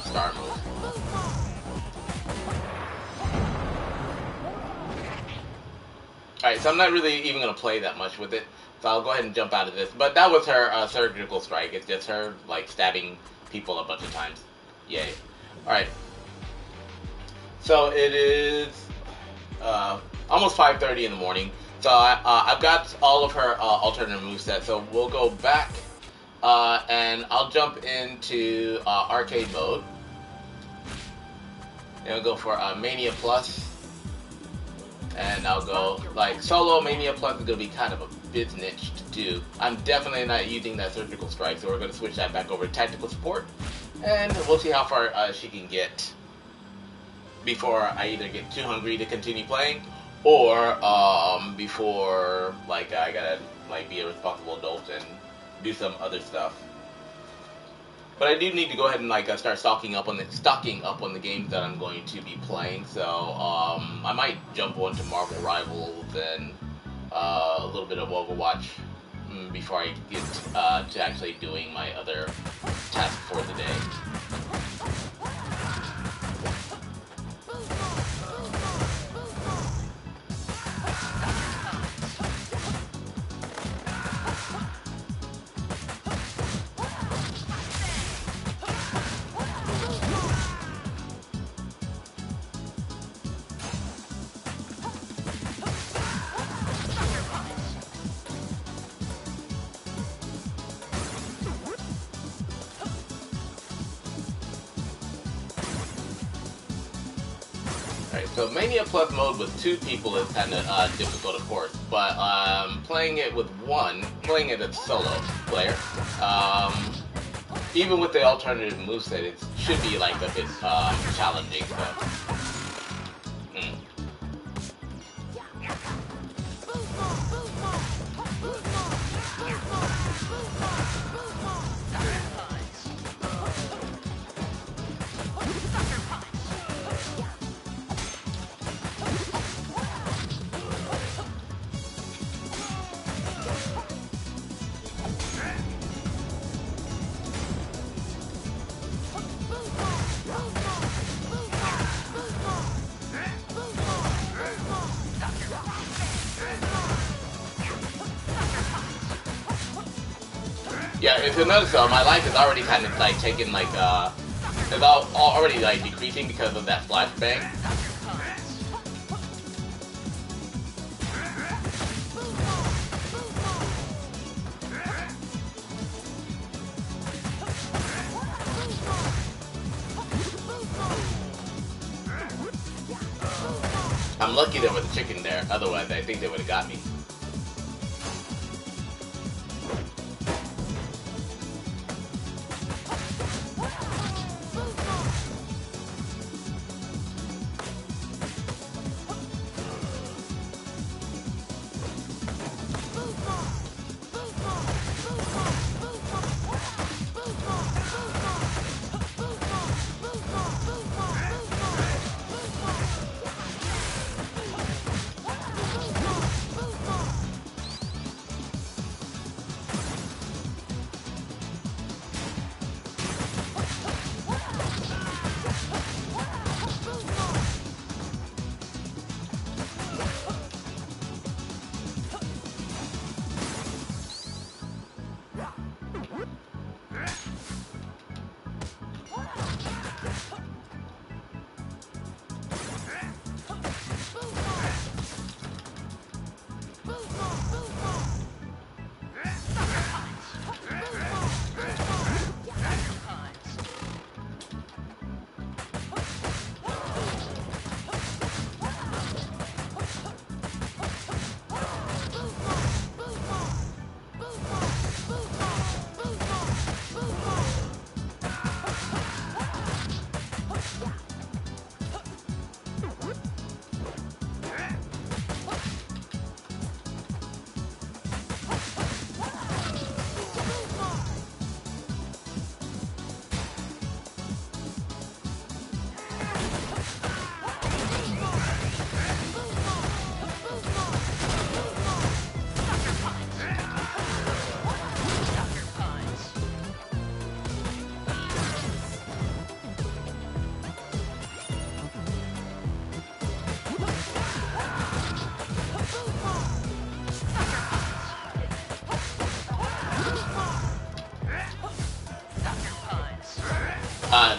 star move. Alright, so I'm not really even going to play that much with it. So I'll go ahead and jump out of this. But that was her surgical strike. It's just her like stabbing people a bunch of times. Yay. Alright. So it is almost 5:30 in the morning. So I've got all of her alternative moveset. So we'll go back. And I'll jump into arcade mode. And I'll go for Mania Plus. And I'll go, like, solo Mania Plus is going to be kind of a bit niche to do. I'm definitely not using that surgical strike, so we're going to switch that back over to tactical support. And we'll see how far she can get before I either get too hungry to continue playing, or before, like, I gotta, like, be a responsible adult and do some other stuff. But I do need to go ahead and like start stocking up on the games that I'm going to be playing. So I might jump on to Marvel Rivals and a little bit of Overwatch before I get to actually doing my other task for the day. So Mania Plus mode with 2 people is kind of difficult, of course, but playing it as solo player, even with the alternative moveset, it should be like a bit challenging. So. Yeah, if you notice though, my life is already kind of like taking like it's already like decreasing because of that flashbang. I'm lucky there was a chicken there, otherwise I think they would have got me.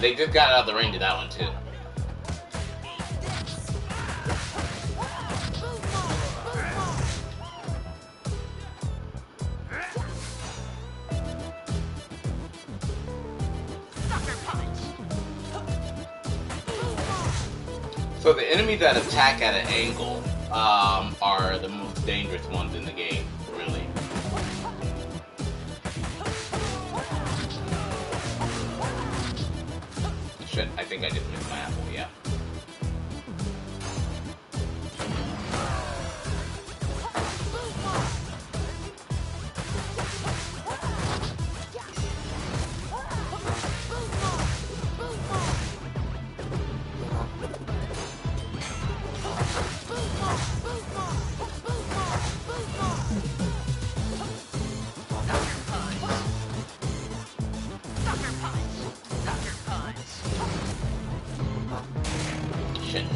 they just got out of the range of that one too. So the enemies that attack at an angle are the most dangerous ones in the game, really. Shit, I think I just missed my apple, yeah. Shit.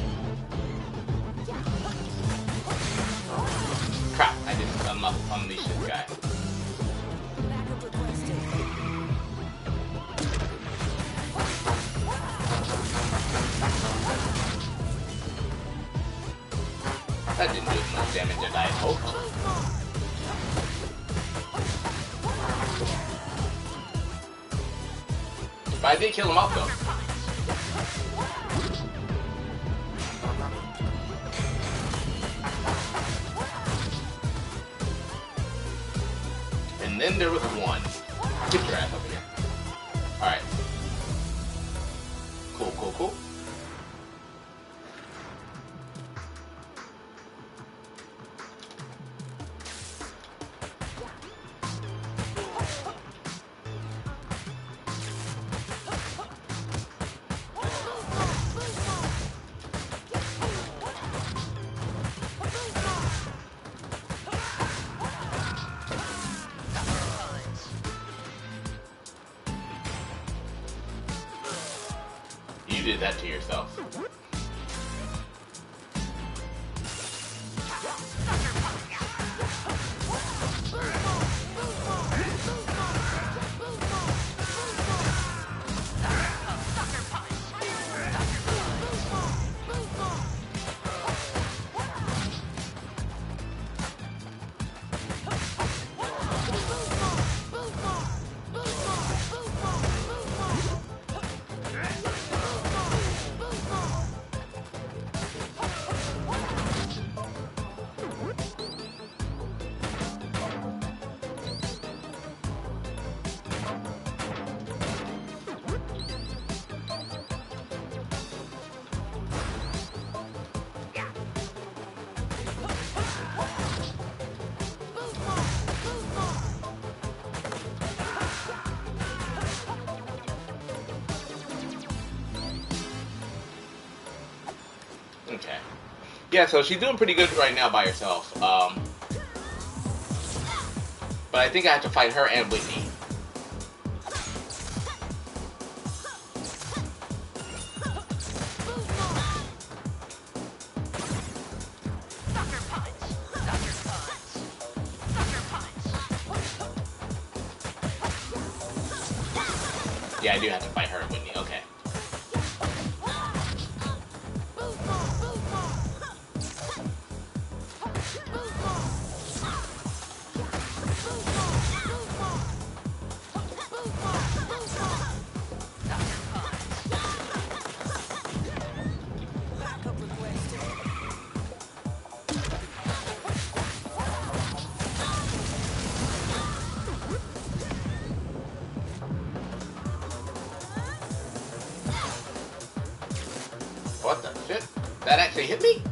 Crap, I just unleashed this guy. That didn't do as much damage as I had hoped. But I did kill him off though. And then there was one. Get your ass over here. Alright. Cool, cool, cool. You did that to yourself. Okay. Yeah, so she's doing pretty good right now by herself. But I think I have to fight her and Whitney. Yeah, I do have to fight her and Whitney. Okay. What the shit? That actually hit me?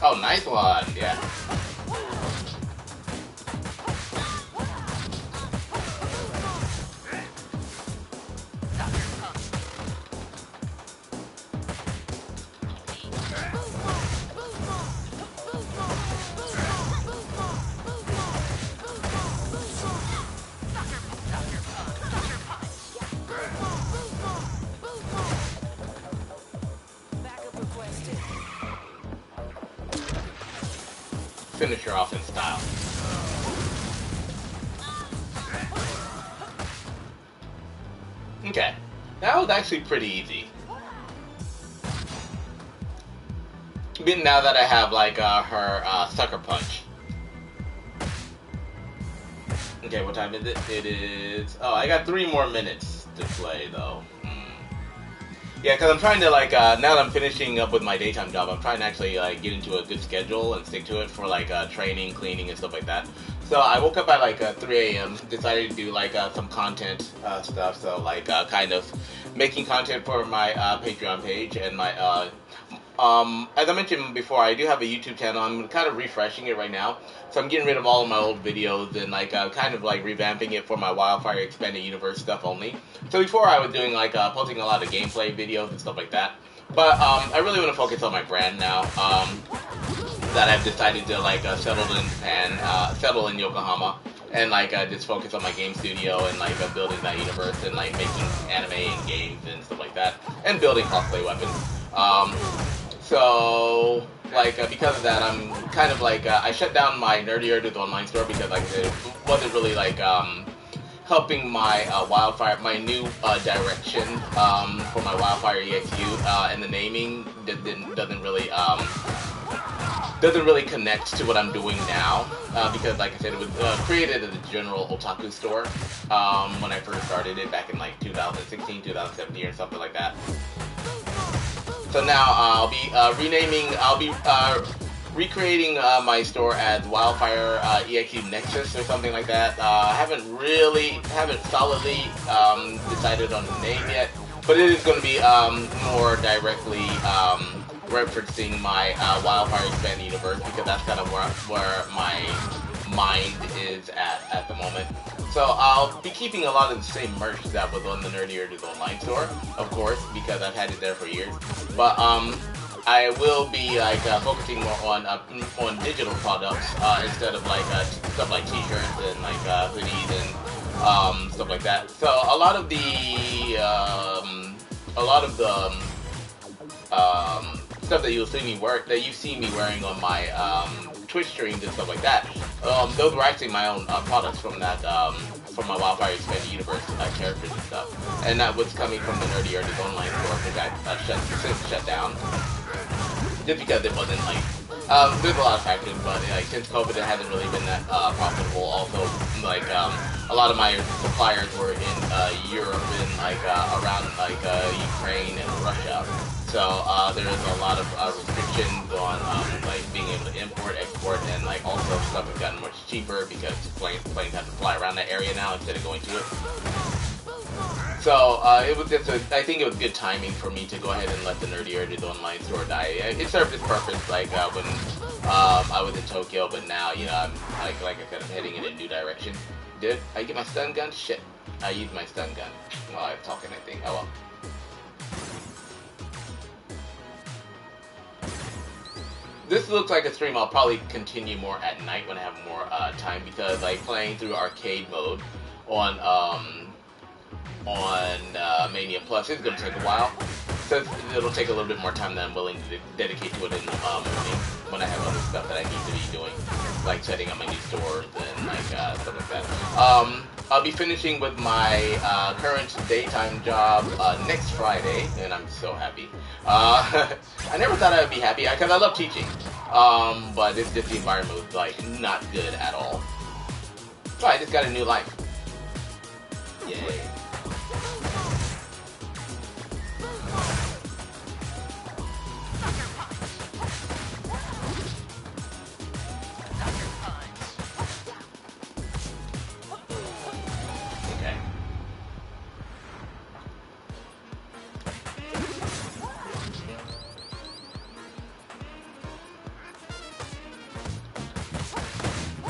Oh, nice one, yeah. finish her off in style. Okay, that was actually pretty easy. Even now that I have like her sucker punch. Okay, what time is it? It is... Oh, I got 3 more minutes to play though. Yeah, because I'm trying to like, now that I'm finishing up with my daytime job, I'm trying to actually like get into a good schedule and stick to it for like training, cleaning, and stuff like that. So I woke up at like 3 a.m., decided to do like some content stuff, so like kind of making content for my Patreon page and my, as I mentioned before, I do have a YouTube channel. I'm kind of refreshing it right now. So I'm getting rid of all of my old videos and like kind of like revamping it for my WildFIRE Expanded Universe stuff only. So before I was doing like posting a lot of gameplay videos and stuff like that. But I really want to focus on my brand now. That I've decided to like settle in Japan, settle in Yokohama, and like just focus on my game studio and like building that universe and like making anime and games and stuff like that, and building cosplay weapons. So, like, because of that, I'm kind of like, I shut down my Nerdy Urdu's online store because, like, it wasn't really, like, helping my WildFIRE, my new direction for my WildFIRE ExU, and the naming doesn't really connect to what I'm doing now, because, like I said, it was created as a general otaku store when I first started it back in, like, 2016, 2017, or something like that. So now I'll be recreating my store as WildFIRE ExU Nexus or something like that. I haven't solidly decided on the name yet, but it is going to be more directly referencing my WildFIRE Expanded Universe, because that's kind of where my mind is at the moment. So I'll be keeping a lot of the same merch that was on the Nerdy Urdu's online store, of course, because I've had it there for years. But I will be like focusing more on digital products instead of like stuff like T-shirts and like hoodies and stuff like that. So a lot of the stuff that you'll see me wearing on my Twitch streams and stuff like that. Those were actually my own products from that from my WildFIRE Expanded Universe characters and stuff, and that was coming from the Nerdy Urdu's online store, which I shut down just because it wasn't like there's a lot of factors, but like since COVID, it hasn't really been that profitable. Also, like a lot of my suppliers were in Europe and like around like Ukraine and Russia. So there is a lot of restrictions on like being able to import, export, and like also stuff has gotten much cheaper because planes have to fly around that area now instead of going to it. So it was just I think it was good timing for me to go ahead and let the Nerdy Urdu's online store die. It served its purpose like when I was in Tokyo, but now you know I'm like I said, I'm heading in a new direction. Did I get my stun gun? Shit, I used my stun gun while I was talking. I think. Oh well. This looks like a stream I'll probably continue more at night when I have more time, because like playing through arcade mode on Mania Plus is going to take a while. So it'll take a little bit more time than I'm willing to dedicate to it in the morning when I have other stuff that I need to be doing, like setting up my new stores and like stuff like that. I'll be finishing with my current daytime job next Friday, and I'm so happy. I never thought I would be happy because I love teaching, but it's just the environment was like not good at all. So I just got a new life. Yay.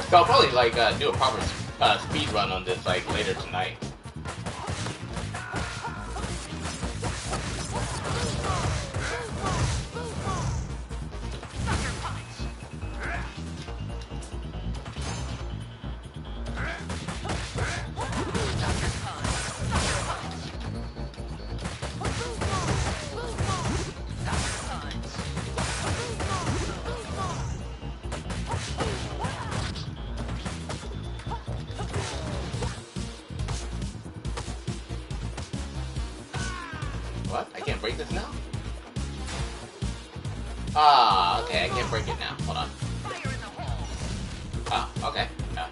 So I'll probably like do a proper speed run on this like later tonight. can't break this now? Ah, okay, I can't break it now. Hold on. Ah, okay. Yeah.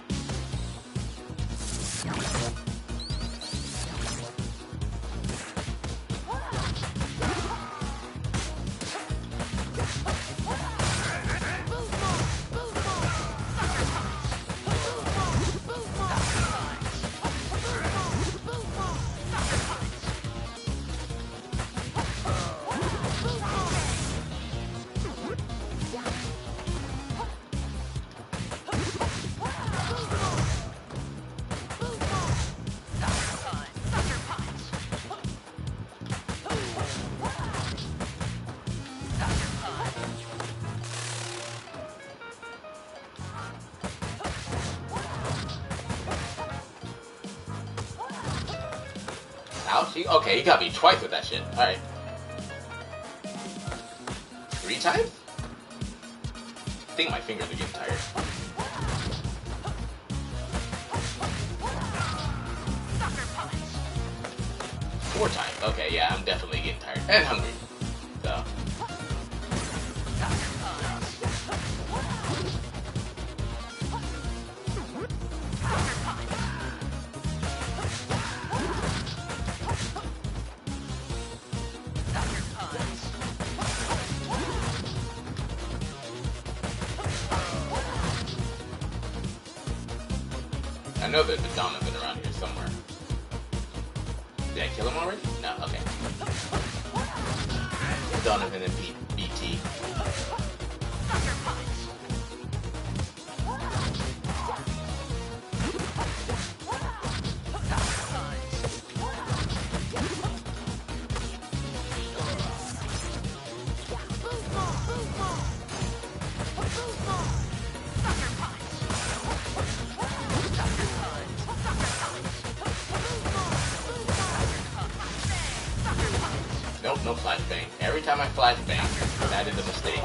Ouch. Okay, you got me twice with that shit. Alright. 3 times? I think my fingers are getting tired. Four times. Okay, yeah, I'm definitely getting tired. And hungry. So. I know there's a Donovan around here somewhere. Did I kill him already? No, okay. Donovan and BT. Nope, no flashbang. Every time I flashbang, that is a mistake.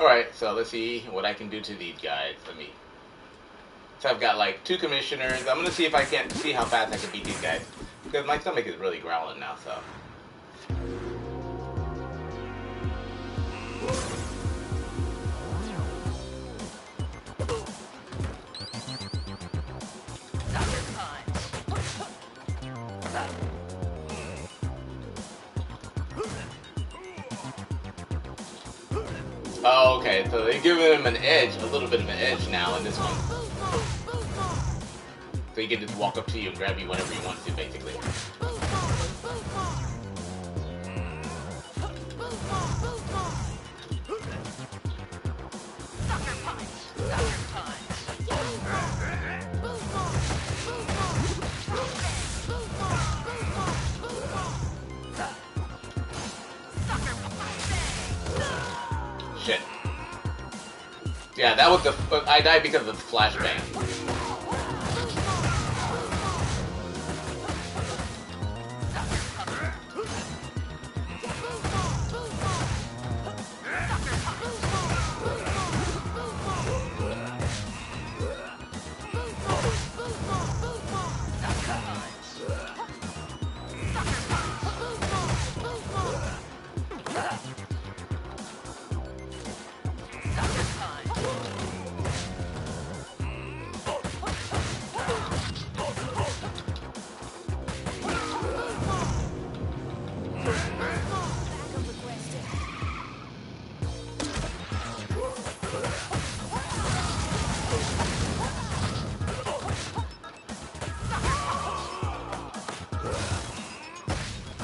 Alright, so let's see what I can do to these guys. So I've got like 2 commissioners. I'm gonna see if I can see how fast I can beat these guys. Because my stomach is really growling now, so. Oh, okay, so they're giving him an edge, a little bit of an edge now in this one. So he can just walk up to you and grab you whenever he wants to, basically. Shit. Yeah, that was the... I died because of the flashbang.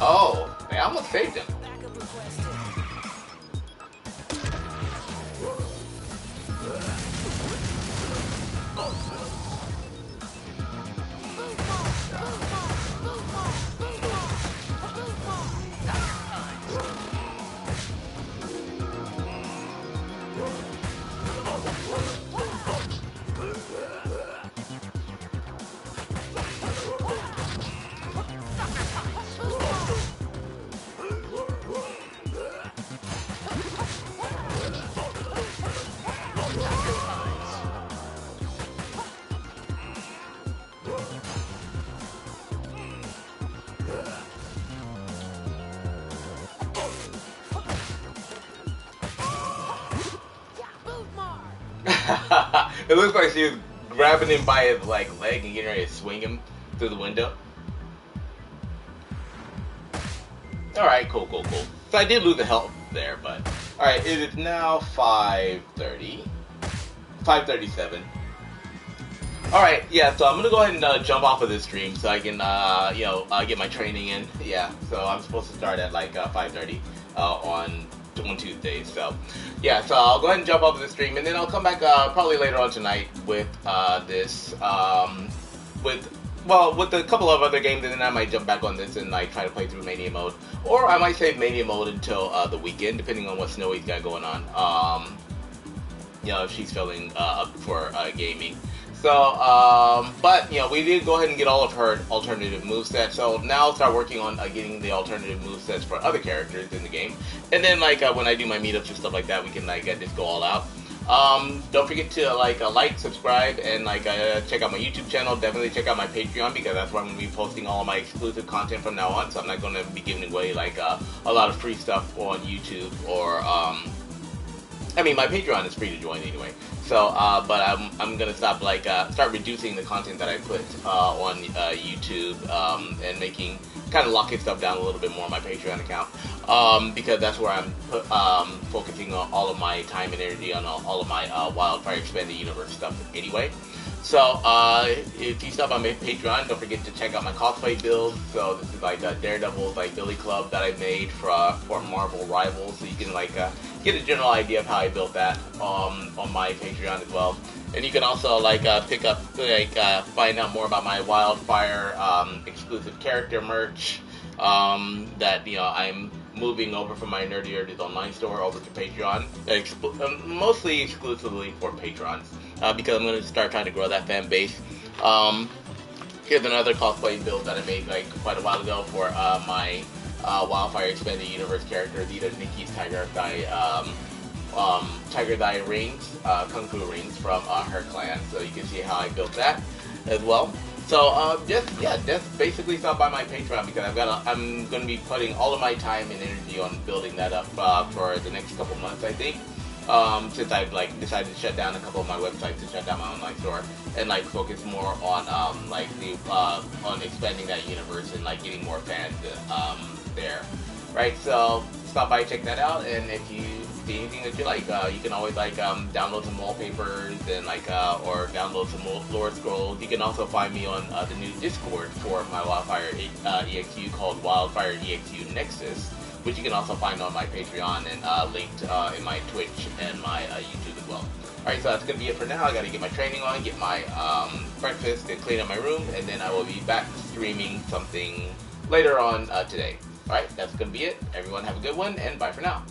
Oh, they almost saved him. It looks like she was grabbing him by his like leg and getting ready to swing him through the window. Alright, cool. So I did lose the health there, but alright, it is now 5:30. 5:37. Alright, yeah, so I'm gonna go ahead and jump off of this stream so I can, get my training in. Yeah, so I'm supposed to start at like 5:30 on Tuesdays. So, yeah, so I'll go ahead and jump off of the stream, and then I'll come back probably later on tonight with with a couple of other games, and then I might jump back on this and like try to play through Mania mode, or I might save Mania mode until the weekend, depending on what Snowy's got going on. If she's feeling up for gaming. So, but, we did go ahead and get all of her alternative movesets, so now I'll start working on getting the alternative movesets for other characters in the game, and then, when I do my meetups and stuff like that, we can, just go all out. Don't forget to, like, subscribe, and, check out my YouTube channel. Definitely check out my Patreon, because that's where I'm going to be posting all of my exclusive content from now on, so I'm not going to be giving away, a lot of free stuff on YouTube, or, my Patreon is free to join anyway. So, but I'm gonna stop start reducing the content that I put on YouTube and making kind of locking stuff down a little bit more on my Patreon account because that's where I'm focusing on all of my time and energy on all of my WildFIRE Expanded Universe stuff anyway. So, if you stop on my Patreon, don't forget to check out my cosplay build. So this is Daredevil's Billy Club that I made for Marvel Rivals. So you can get a general idea of how I built that on my Patreon as well. And you can also pick up find out more about my WildFIRE exclusive character merch that I'm moving over from my Nerdy Nerdies online store over to Patreon, mostly exclusively for patrons, because I'm going to start trying to grow that fan base. Here's another cosplay build that I made quite a while ago for my WildFIRE Expanded Universe character. These are Nikki's Tiger Dye rings, Kung Fu rings from her clan, so you can see how I built that as well. So just basically stop by my Patreon, because I'm going to be putting all of my time and energy on building that up for the next couple months, I think. Since I've decided to shut down a couple of my websites and shut down my online store, and focus more on on expanding that universe and getting more fans there, right? So stop by, check that out, and if you see anything that you like, you can always download some wallpapers and or download some lore scrolls. You can also find me on the new Discord for my WildFIRE ExU called WildFIRE ExU Nexus, which you can also find on my Patreon and linked in my Twitch and my YouTube as well. Alright, so that's going to be it for now. I got to get my training on, get my breakfast, and clean up my room, and then I will be back streaming something later on today. Alright, that's going to be it. Everyone have a good one, and bye for now.